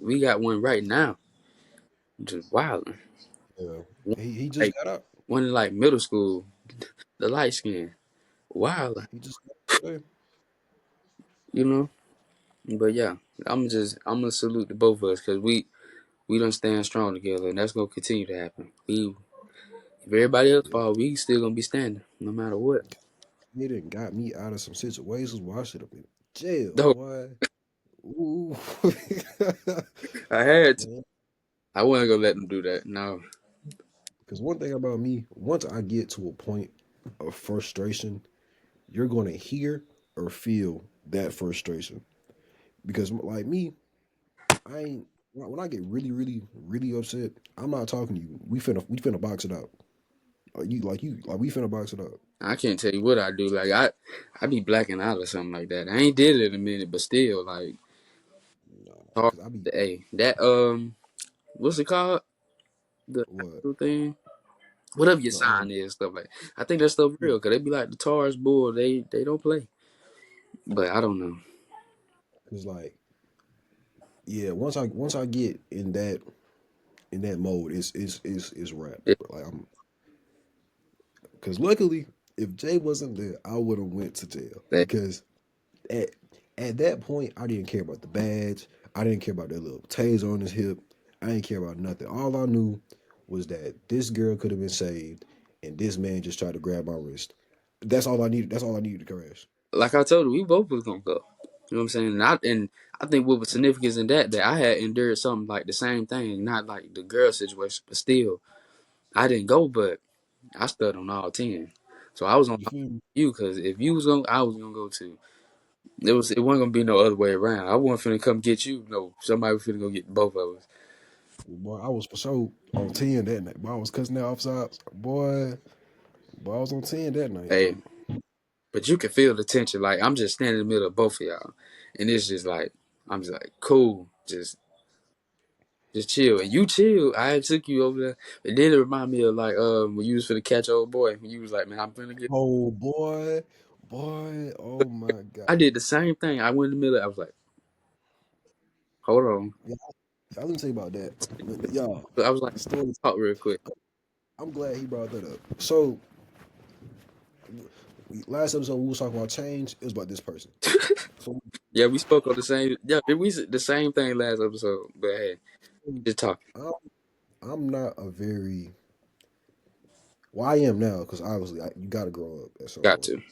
we got one right now. Just wilding. Yeah. One He just like got out. one in like middle school, the light skin, wilding. He just got out today. You know. But yeah, I'm gonna salute the both of us because we done stand strong together, and that's gonna continue to happen. If everybody else Yeah. fall, we still gonna be standing no matter what. He done got me out of some situations where I should have been in jail, Though boy. Ooh. I had to. Man. I wasn't gonna let them do that. No. Because one thing about me, once I get to a point of frustration, you're going to hear or feel that frustration. Because, like me, I ain't, when I get really upset, I'm not talking to you. We finna box it out. Like we finna box it out. I can't tell you what I do. Like I be blacking out or something like that. I ain't did it in a minute, but still, like Nah, hard. cause I be Hey, that what's it called? The what? actual thing, whatever your The sign is, stuff like. I think that stuff yeah, real because they be like the Taurus bull. They don't play, but I don't know. cause like yeah, once I get in that mode, it's rap. It, But like I'm, cause luckily, if Jay wasn't there, I would have went to jail that, because at at that point, I didn't care about the badge. I didn't care about that little taser on his hip. I didn't care about nothing. All I knew was that this girl could have been saved, and this man just tried to grab my wrist. That's all I needed. That's all I needed to crash. like I told you, we both was gonna go. You know what I'm saying? And I think what was significance in that I had endured something like the same thing, not like the girl situation, but still I didn't go, but I stood on all 10. So I was on You feel me? you because if you was going, I was gonna go too. It wasn't gonna be no other way around. I wasn't finna come get you. No, somebody was finna go get both of us. Boy, I was for sure on 10 that night. Boy, I was cussing that offsides. Boy, I was on 10 that night. Hey, but you can feel the tension. Like I'm just standing in the middle of both of y'all, and it's just like I'm just like cool, just chill. And you chill. I took you over there, but then it reminded me of like when you was finna catch old boy. When you was like, man, I'm finna get. Oh, boy, oh my God. I did the same thing. I went in the middle. I was like, hold on. Yeah, let me tell you about that. Y'all, I was like, the story. talk real quick. I'm glad he brought that up. So, last episode we was talking about change. It was about this person. So, Yeah, we spoke on the same. Yeah, we said the same thing last episode. But hey, just talking. I'm, I'm not a very. Well, I am now because obviously you got to grow up at some Got point. to.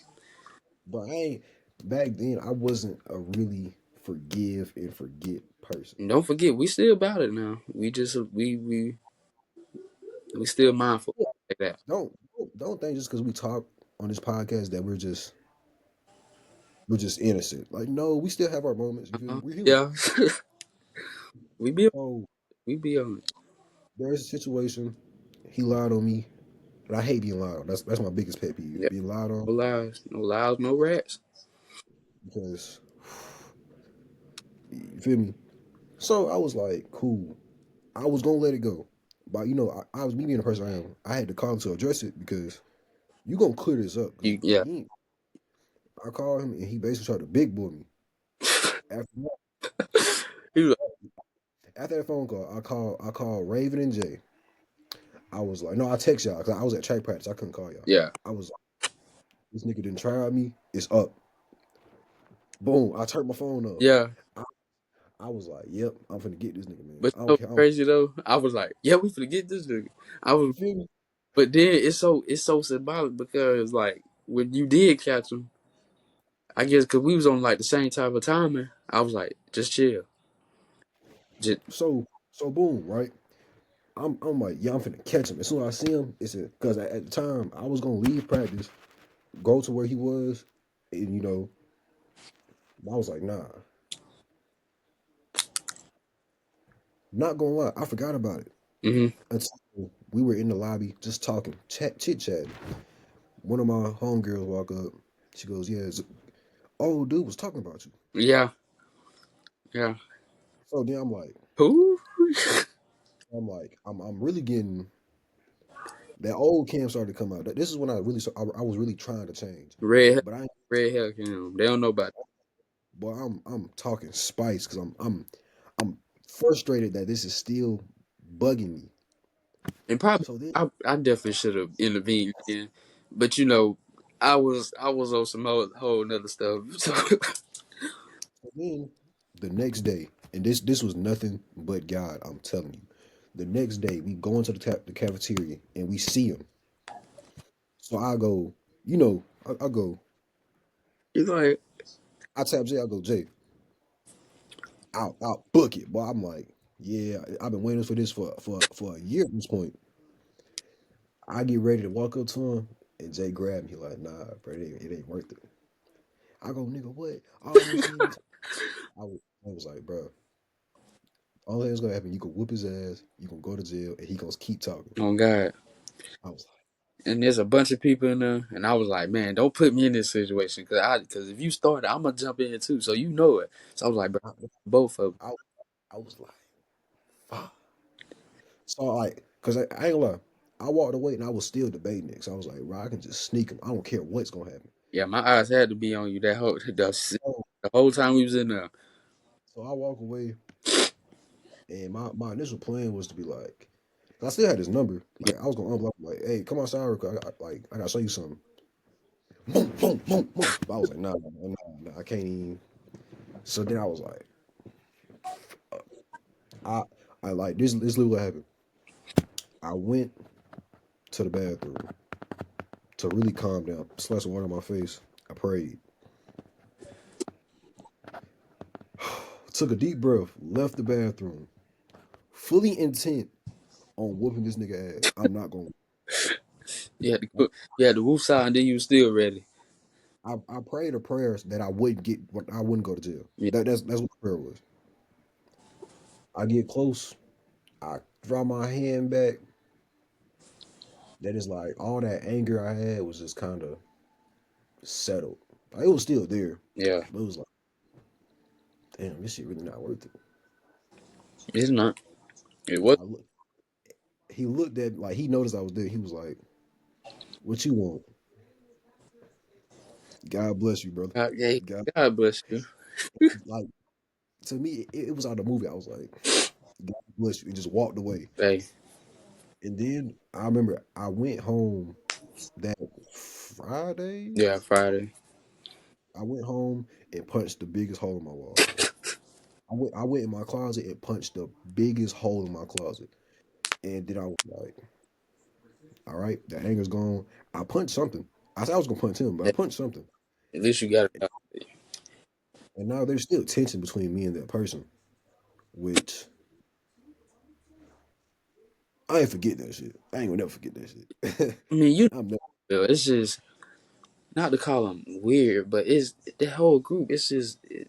But I ain't. Back then, I wasn't a really forgive and forget person. And don't forget, we still about it now. We just we still mindful like that. Don't think just because we talk on this podcast that we're just innocent. Like no, we still have our moments. You feel me? We're human. Yeah, we be So we be on it. there's a situation. He lied on me, and I hate being lied on. That's my biggest pet peeve. Yeah, Being lied on no lies, no lies, no rats. because you feel me. So I was like, cool. I was gonna let it go, but I was me being the person I am. I had to call him to address it because you gonna clear this up because Yeah, I called him and he basically tried to big boy me. After that, He was After that phone call, I called Raven and Jay. I was like, no, I text y'all because I was at track practice. I couldn't call y'all. yeah, I was like, this nigga didn't try me. It's up. Boom. I turned my phone off. yeah. I, I was like, yep, I'm finna get this nigga, man. But I don't so care. crazy though. I was like, yeah, we finna get this nigga. I was, You feel me? but then it's so symbolic because like when you did catch him, I guess because we was on like the same type of timing. I was like, just chill. Just So boom, right? I'm like, yeah, I'm finna catch him. As soon as I see him, it's because at the time I was gonna leave practice, go to where he was, and I was like, nah, not gonna lie, I forgot about it hmm until we were in the lobby just talking, chit chatting. One of my homegirls walk up. She goes, yeah, old dude was talking about you. yeah, yeah. So then I'm like, Who? I'm really getting that old Cam started to come out. This is when I was really trying to change, Red, but I red hair cam. They don't know about it. boy, I'm talking spice because I'm frustrated that this is still bugging me. And probably So then I definitely should have intervened then, but I was on some whole nother stuff. So so then the next day, and this was nothing but God. I'm telling you, the next day we go into the cafeteria and we see him. So I go, I go, he's like, I tap Jay. I go, Jay, I'll book it. Boy, I'm like, yeah, I've been waiting for this for a year at this point. I get ready to walk up to him, and Jay grabbed me. He like, nah, bro, it ain't worth it. I go, nigga, what? All this nigga. I was like, bro, all that's gonna happen, you can whoop his ass, you gonna go to jail, and he gonna keep talking. oh God. I was And there's a bunch of people in there, and I was like, man, don't put me in this situation, cause if you start, I'm gonna jump in too, so you know it. So I was like, bro, like, both of them. I, I was like, fuck. So like, cause I ain't gonna lie, I walked away and I was still debating it. So I was like, bro, I can just sneak him. I don't care what's gonna happen. Yeah, my eyes had to be on you that whole So, the whole time we was in there. so I walk away, and my initial plan was to be like, 'cause I still had his number. Yeah, Like I was gonna unblock him, like, hey, come outside, real quick. I gotta show you something. Boom, boom, boom, boom. But I was like, nah, I can't even. So then I was like, I, I like this. This literally what happened. I went to the bathroom to really calm down, splash some water on my face. I prayed, took a deep breath, left the bathroom, fully intent on whooping this nigga ass. I'm not going. you had the woof side, and then you was still ready. I prayed a prayer that I wouldn't go to jail. Yeah, That's what the prayer was. I get close. I draw my hand back. That is like all that anger I had was just kind of settled. Like, it was still there, yeah, but it was like, damn, this shit really not worth it. it's not. It was. I look, he looked at like he noticed I was there. He was like, "What you want?" God bless you, brother. Hey, God, God bless you. like to me, it was out of the movie. I was like, God bless you, and just walked away. Hey, And then I remember I went home that Friday. yeah, Friday. I went home and punched the biggest hole in my wall. I went in my closet and punched the biggest hole in my closet. And then I was like, all right, the anger's gone. I punched something. I said I was gonna punch him, but I Hey, punched something. at least you got it out. And now there's still tension between me and that person, which I ain't forget that shit. I ain't gonna never forget that shit. I mean, I'm never it's just not to call them weird, but it's the whole group. It's just a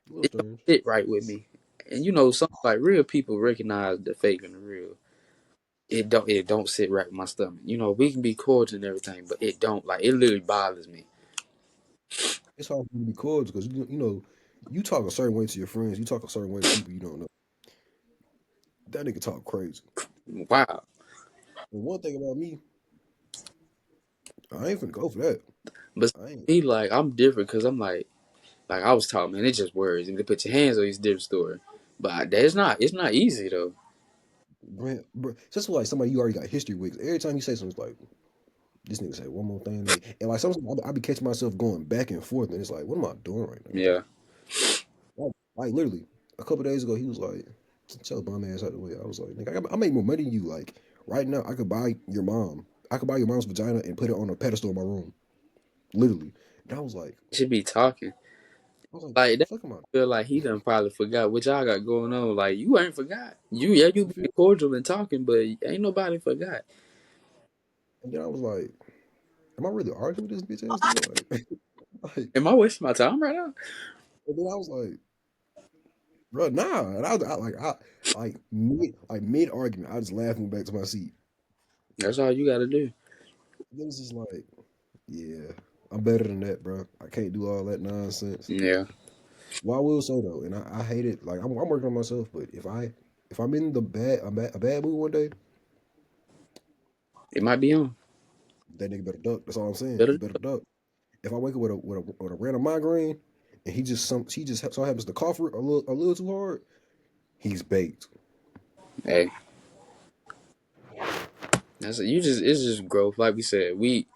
little it don't strange. sit right with me. And some like real people recognize the fake and the real. It don't sit right with my stomach. We can be cordial and everything, but it don't like it literally bothers me. It's hard for you to be cordial because you talk a certain way to your friends, you talk a certain way to people you don't know. That nigga talk crazy. Wow. And one thing about me, I ain't finna go for that. But I ain't. me like I'm different because I'm like Like I was taught, man, it's just words. If they put your hands on, it's a different story. But it's not. It's not easy though. Bro, just like somebody you already got history with. Every time you say something, it's like this nigga say one more thing, and like sometimes I be catching myself going back and forth, and it's like, what am I doing right now? Yeah. Like literally, a couple days ago, he was like, "Get your bum ass out the way." I was like, "Nigga, I make more money than you. Like right now, I could buy your mom. I could buy your mom's vagina and put it on a pedestal in my room, literally." And Should be talking. I was like, Like "The that fuck am I?" feel like he done probably forgot what y'all got going on. Like you ain't forgot. You You being feel? cordial and talking, but ain't nobody forgot. And then I was like, "Am I really arguing with this bitch ass nigga?" Like, like, Am I wasting my time right now? and then I was like, "Bro, nah." And I mid argument, I just laughing back to my seat. That's all you gotta do. And then it's just like, yeah, I'm better than that, bro. I can't do all that nonsense. Yeah. Well, I will say though, and I hate it. Like I'm working on myself, but if I'm in a bad mood one day, It might be on. that nigga better duck. That's all I'm saying. He Better. better duck. If I wake up with a random migraine, and he just so happens to cough a little too hard, he's baked. Hey, you just it's just growth. Like we said, we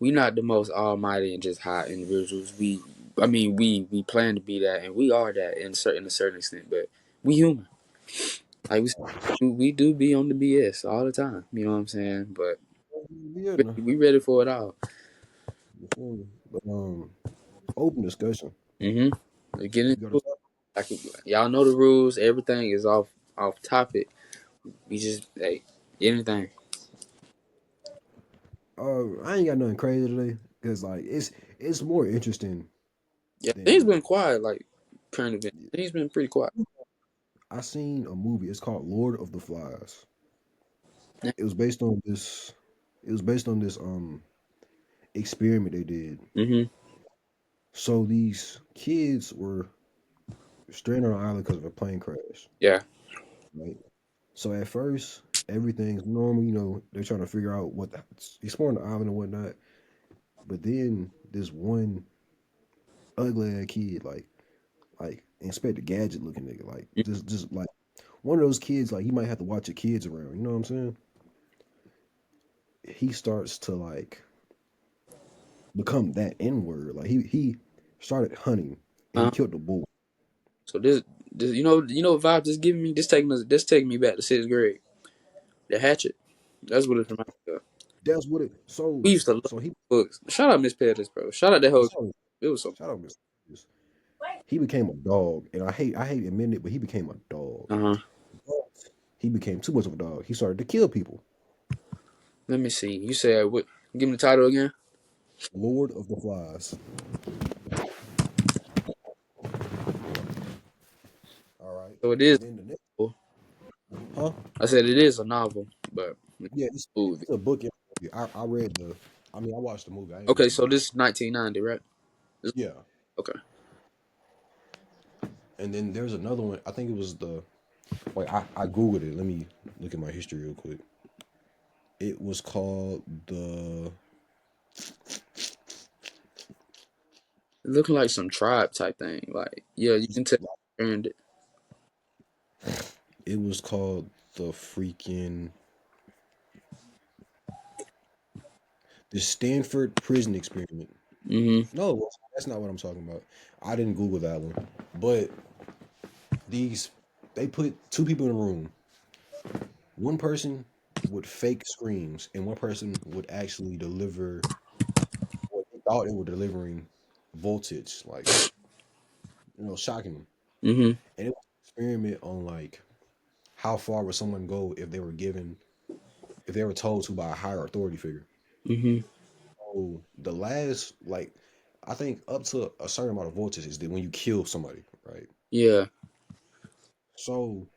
not the most almighty and just high individuals. We plan to be that, and we are that in a certain extent. But we human. Like we do be on the BS all the time. You know what I'm saying? But Yeah, no. we ready for it all. You feel me? But open discussion. We get You into got to it. talk. Like y'all know the rules. Everything is off topic. We just anything. I ain't got nothing crazy today because like it's more interesting Yeah, things than been quiet. Like current event, things been pretty quiet. I seen a movie. It's called Lord of the Flies. Yeah. It was based on this. It was based on this experiment they did. Mhm. So these kids were stranded on an island because of a plane crash, Yeah. right? So at first everything's normal. You know, they're trying to figure out exploring the island and whatnot. But then this one ugly ass kid, like Inspector Gadget looking nigga, like just like one of those kids, like he might have to watch your kids around. You know what I'm saying? He starts to like become that N word. Like he started hunting and he Uh, killed the bull. so this what vibe this giving me. This taking me back to sixth grade. The Hatchet. That's what it reminds me of. That's what it. We used to love So he books. Shout out Miss Pettis, bro. Shout out that whole. shout out, It was so. shout out Mr. Davis. He became a dog, and I hate admitting it, but he became a dog. Uh huh. He became too much of a dog. He started to kill people. Let me see. You said what? Give me the title again. Lord of the Flies. All right, So it is. and then the next, huh? I said it is a novel, but Yeah, movie. it's a book. I read the. I mean, I watched the movie. I didn't Okay, read the so book. this is 1990, right? Yeah, Okay. and then there's another one. I think it was the. Wait, I googled it. Let me look at my history real quick. It was called the. It looked like some tribe type thing. Like, yeah, you can tell. Earned it. It was called the freaking the Stanford Prison Experiment. Mm-hmm. No, that's not what I'm talking about. I didn't Google that one, but these they put two people in a room. One person would fake screams, and one person would actually deliver what they thought they were delivering voltage, like shocking them. Mm-hmm. And it was an experiment on like how far would someone go if they were told to by a higher authority figure. Mm-hmm. So the last like I think up to a certain amount of voltage is that when you kill somebody, right? Yeah. So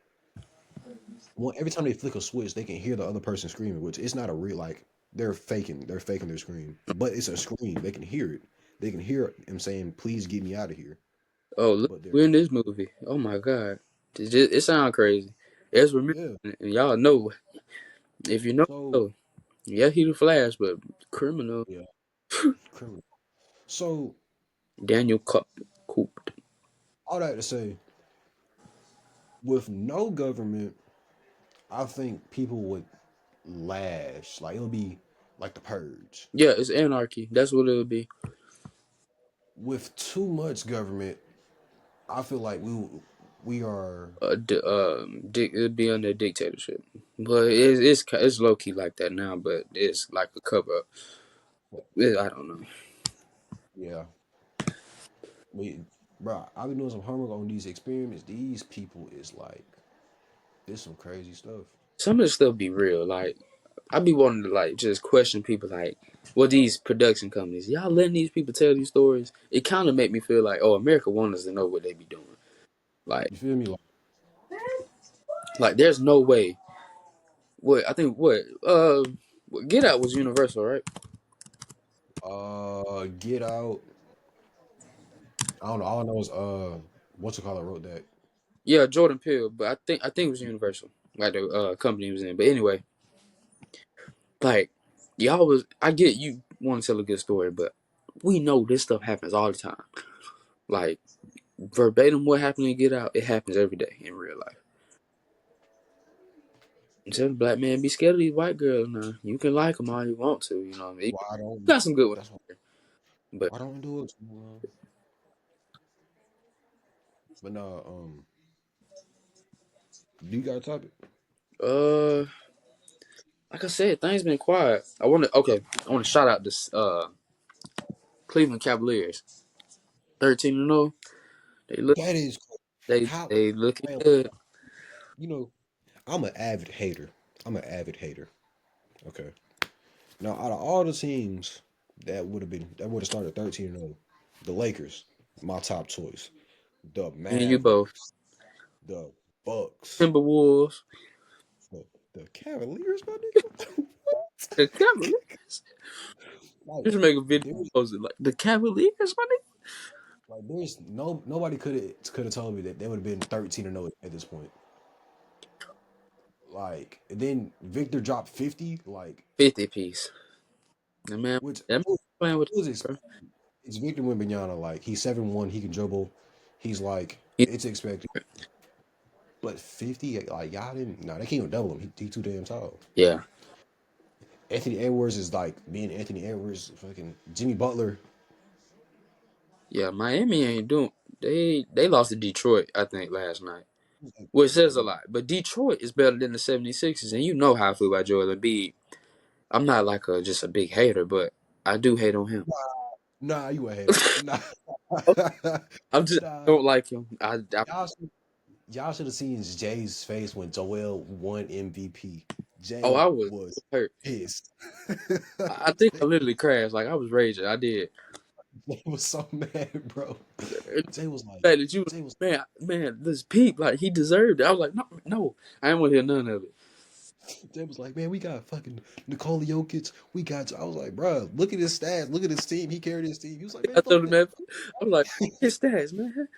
every time they flick a switch, they can hear the other person screaming, which it's not a real like they're faking their scream, but it's a scream. They can hear it. They can hear him saying, "Please get me out of here." Oh, look, But they're we're in this movie. Oh my God. It sounds crazy. Ezra Miller, yeah. and y'all know if you know, So know. Yeah, he the Flash, but criminal yeah, criminal. So Daniel Coop. all that to say, with no government, I think people would lash. Like it'll be like the purge. Yeah, it's anarchy. That's what it would be. With too much government, I feel like we are. It'd be under dictatorship, but it's low key like that now. But it's like a cover up. I don't know. Yeah, we, bro. I've been doing some homework on these experiments. These people is like, this some crazy stuff. Some of the stuff be real. Like I be wanting to like just question people. Like, what these production companies, y'all letting these people tell these stories? It kind of make me feel like, oh, America wants us to know what they be doing. Like, You feel me? there's no way. What I think, Get Out was Universal, right? Get Out. I don't know. All I know is what's it called? I wrote that. Yeah, Jordan Peele, but I think it was Universal, like the company he was in. But anyway, like y'all was, I get you want to tell a good story, but we know this stuff happens all the time. Like verbatim, what happened to Get Out, it happens every day in real life. Until the black man be scared of these white girls now. You can like them all you want to, you know what I mean? You Why don't got some good ones, that's but why don't we do it? But no, do you got a topic? uh, like I said, things been quiet. I want to shout out this Cleveland Cavaliers, 13-0. They look That is they how they looking man, good. you know, I'm an avid hater. I'm an avid hater. Okay. Now out of all the teams that would have started 13-0, the Lakers, my top choice. The And you both Mavericks, the Bucks, Timberwolves, the, the Cavaliers, my nigga. the Cavaliers. Like You should make a video there's post it like the Cavaliers, money. there's nobody could have told me that they would have been 13-0 at this point. Like and then Victor dropped 50, like 50 piece. And man, which that man playing with was bro. it's Victor Wembanyama. Like he's 7'1", he can dribble. He's like He, it's expected. But 50, like y'all didn't. No, they can't even double him. He too damn tall. yeah, Anthony Edwards is like being Anthony Edwards. Fucking Jimmy Butler. yeah. Miami ain't doing. They lost to Detroit, I think, last night, which says a lot. But Detroit is better than the 76ers, and you know how I feel about Joel Embiid. I'm not like just a big hater, but I do hate on him. Nah, you a hater. Nah, I'm just nah. don't like him. Y'all should, y'all should have seen Jay's face when Joel won MVP. I Jay was was hurt. pissed. I think I literally crashed. Like I was raging. I did. Jay was so mad, bro. The Jay was like, fact that you was Jay was man, this peak, like he deserved it. I was like, no, I didn't want to hear none of it. Jay was like, man, we got fucking Nikola Jokic. We got. I was like, bro, look at his stats. Look at his team. He carried his team. He was like, man, I fuck told him that. that. I was like, his stats, man.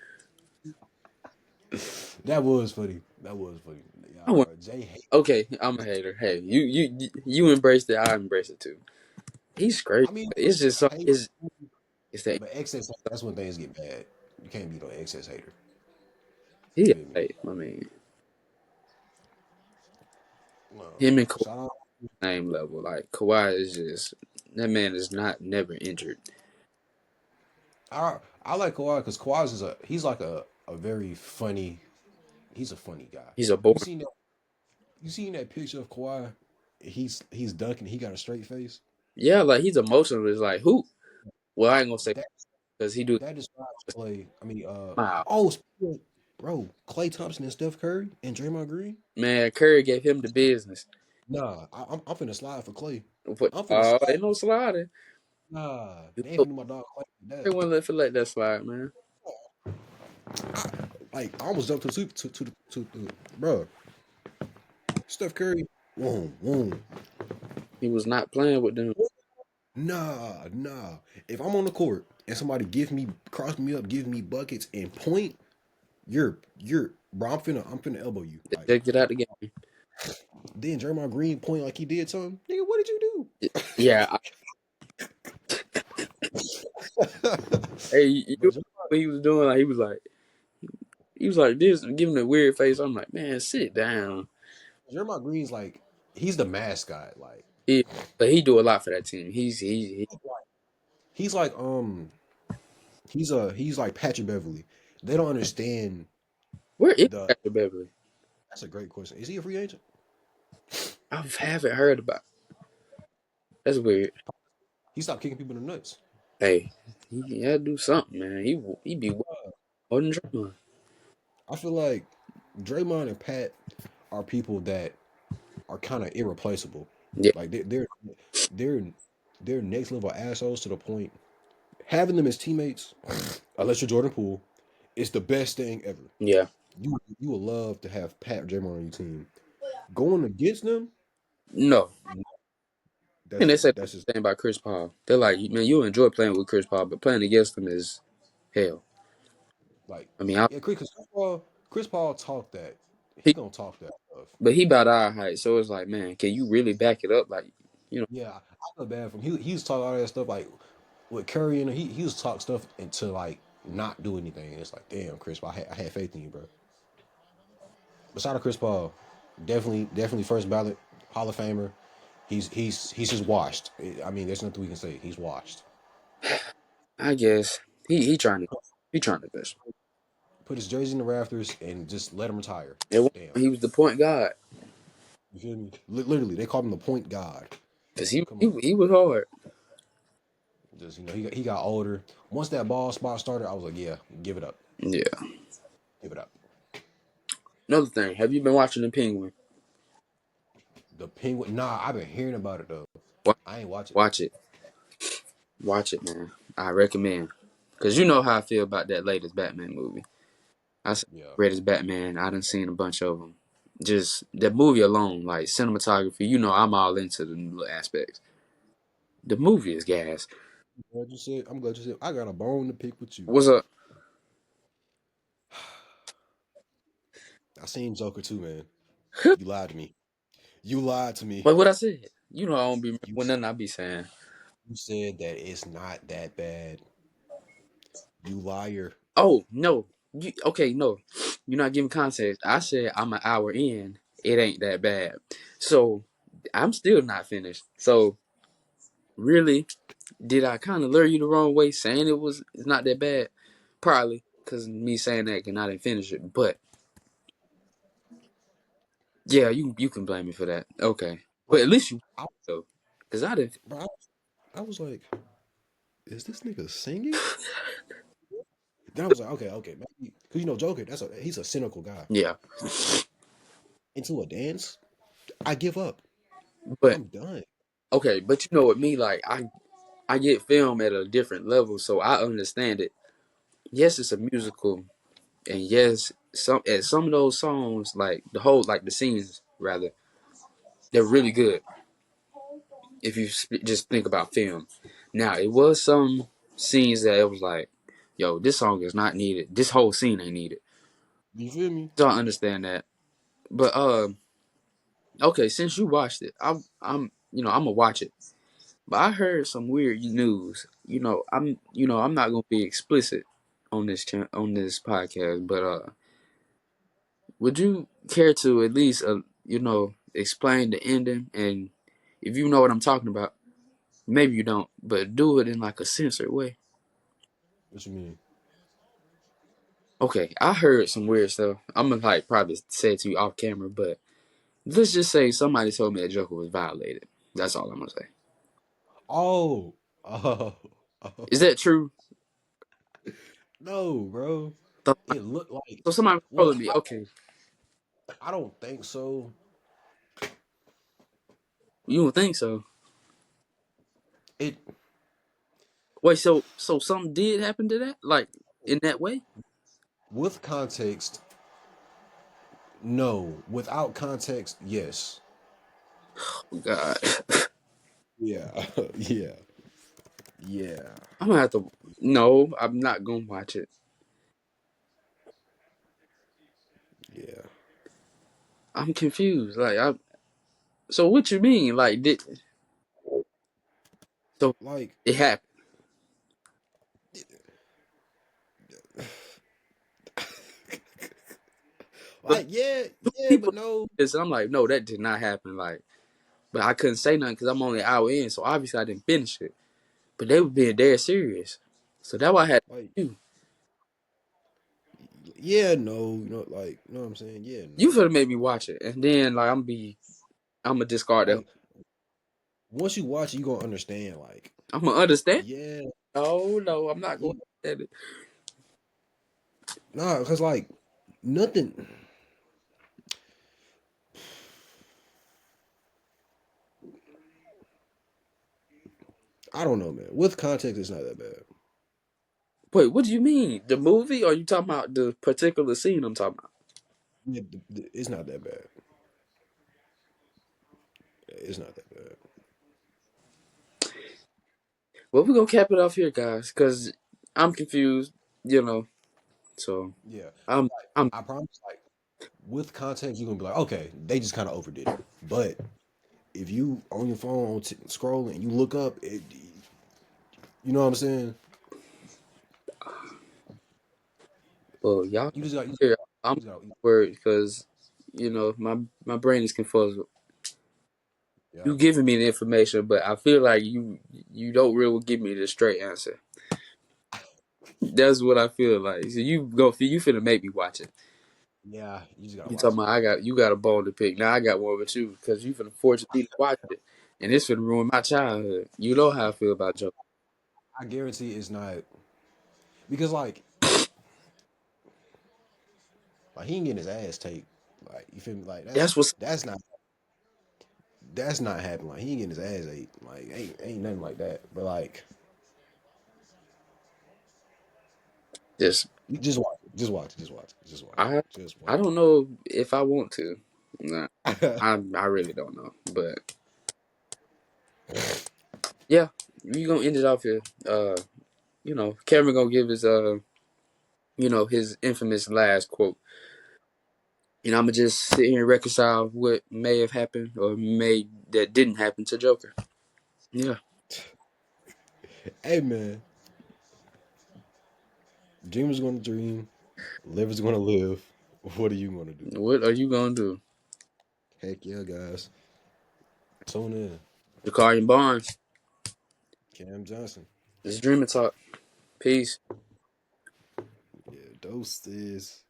That was funny. That was funny. I Yeah, went, bro. Jay hate. okay, I'm a hater. Hey, you embraced it. I embraced it too. He's crazy. I mean, It's just hate, it's that but excess. That's when things get bad. You can't be no excess hater. You he feel me? hey, I mean, No. him and Kawhi Shout out. same level. Like Kawhi is just that man is not never injured. I like Kawhi because Kawhi is he's like a very funny. He's a funny guy. He's a You boring. seen that? You seen that picture of Kawhi? He's dunking. He got a straight face. Yeah, like he's emotional. It's like who? Well, I ain't gonna say That because he do that describes Clay. I mean, smile. oh, bro, Clay Thompson and Steph Curry and Draymond Green. Man, Curry gave him the business. Nah, I'm finna slide for Clay. But I'm finna slide. ain't no sliding. Nah, they ain't So finna do my dog Clay like that. everyone let that slide, man. I almost jumped to bro. Steph Curry, boom, boom. He was not playing with them. Nah. If I'm on the court and somebody cross me up, give me buckets and point, bro. I'm finna elbow you. Like They get out the game. then Draymond Green point like he did something. Nigga, what did you Yeah. do? Hey, you But what he was doing? Like he was like He was like this, giving a weird face. I'm like, man, sit down. Draymond Green's like he's the mascot. Like He, but he do a lot for that team. he's like he's like Patrick Beverly. They don't understand Where is the. Patrick Beverly? That's a great question. Is he a free agent? I haven't heard about. That's weird. He stopped kicking people in the nuts. Hey, he gotta do something, man. He be more than Draymond. I feel like Draymond and Pat are people that are kind of irreplaceable. Yeah, Like they're they're next level assholes to the point. Having them as teammates, unless you're Jordan Poole, is the best thing ever. yeah. You would love to have Pat or Draymond on your team. Going against them, No, that's and they just said the that's just same thing about Chris Paul. They're like, man, you enjoy playing with Chris Paul, but playing against him is hell. like I mean, yeah, Chris Paul talked that. He he, gonna talk that stuff. but he about our height, so it's like, man, can you really back it up? Like, you know, Yeah, I feel bad for him. He was talking all that stuff like with Curry and he was talk stuff into like not do anything. And it's like, damn, Chris Paul, I had faith in you, bro. Beside of Chris Paul, definitely first ballot Hall of Famer. He's just washed. I mean, there's nothing we can say. He's washed. I guess he trying to he trying to best. Put his jersey in the rafters and just let him retire. At one Damn, point, he was the point guard you feel me? Literally, they called him the point god. because Come on, he was hard. just he got older. Once that ball spot started, I was like, yeah, give it up, Yeah. give it up. Another thing, have you been watching the Penguin? The Penguin, nah, I've been hearing about it though. Wa- I ain't watching it. Watch it, watch it, man. I recommend because you know how I feel about that latest Batman movie. I said Yeah, greatest Batman. I done seen a bunch of them. Just that movie alone, like cinematography. You know, I'm all into the little aspects. The movie is gas. I'm glad you said. I got a bone to pick with you. What's up? I seen Joker too, man. You lied to me. You lied to me. But what I said, you know, I don't be You when nothing I be saying. you said that it's not that bad. You liar. Oh no, okay? No, you're not giving context. I said I'm an hour in. It ain't that bad. So I'm still not finished. So really, did I kind of lure you the wrong way saying it's not that bad? Probably because me saying that and I didn't finish it. But yeah, you can blame me for that. Okay, but But at least you I, though, because I didn't. bro, I was like, is this nigga singing? Then I was like, okay, maybe because Joker, he's a cynical guy. Yeah, Into a dance, I give up. but I'm done. okay, but you know what me like I get film at a different level, so I understand it. Yes, it's a musical, and yes, some of those songs, like the scenes rather, they're really good. If you just think about film, now it was some scenes that it was like, yo, this song is not needed. This whole scene ain't needed. You feel me? So I understand that. But okay, since you watched it, I'm gonna watch it. But I heard some weird news. I'm not gonna be explicit on on this podcast, but would you care to at least explain the ending? And if you know what I'm talking about, maybe you don't, but do it in like a censored way. What you mean? Okay, I heard some weird stuff. I'm gonna like probably say it to you off camera, but let's just say somebody told me that Joker was violated. That's all I'm gonna say. Oh, oh, oh. Is that true? No, bro. So, It looked like. so somebody Well, told me, okay, I don't think so. you don't think so? It Wait, so something did happen to that, like in that way? with context, no. Without context, yes. Oh, God, Yeah, yeah, yeah, I'm gonna have to. No, I'm not gonna watch it. yeah. I'm confused. So what you mean? Like did so Like, it happened? But Yeah, but people, no. and I'm like, no, that did not happen. Like, but I couldn't say nothing because I'm only an hour in, so obviously I didn't finish it. But they were being dead serious, so that's why I had Like, you. yeah, no, you know what I'm saying? Yeah, You no. could have made me watch it, and then like I'm gonna discard that. Like, once you watch it, you gonna understand. Like, I'm gonna understand. yeah, Oh no, I'm not going yeah. to understand it. Nah, cause like nothing. I don't know, man. With context, it's not that bad. Wait, what do you mean? The movie? Or are you talking about the particular scene I'm talking about? Yeah, it's not that bad. It's not that bad. Well, we're gonna cap it off here, guys, because I'm confused. You know, so Yeah, I'm like I'm I promise. Like with context, you're gonna be like, okay, they just kind of overdid it. But if you on your phone scrolling, and you look up, you know what I'm saying? well, y'all You just got, here. I'm you just got, worried because my brain is confused. yeah, You giving me the information, but I feel like you don't really give me the straight answer. That's what I feel like. So you finna make me watch it. yeah. You just gotta You watch talking it. about you got a bone to pick. Now I got one with you because you finna force me to watch it, and it's finna ruin my childhood. You know how I feel about Joker. I guarantee it's not because like he ain't getting his ass taped. Like you feel me? Like That's what's that's not happening. Like he ain't getting his ass ate. Like ain't nothing like that. But like just you just watch it. Just watch it. Just watch it. Just watch I it. Just watch I don't know if I want to. Nah, it. I really don't know. But yeah, we gonna end it off here. Cameron gonna give his infamous last quote. I'm gonna just sit here and reconcile what may have happened or may that didn't happen to Joker. Yeah. Hey man, dreamers gonna dream, livers gonna live. What are you gonna do? What are you gonna do? Heck yeah, guys. Tune in. Jakarian Barnes. Cam Johnson. This is Dreamer Talk. Peace. Yeah, doses.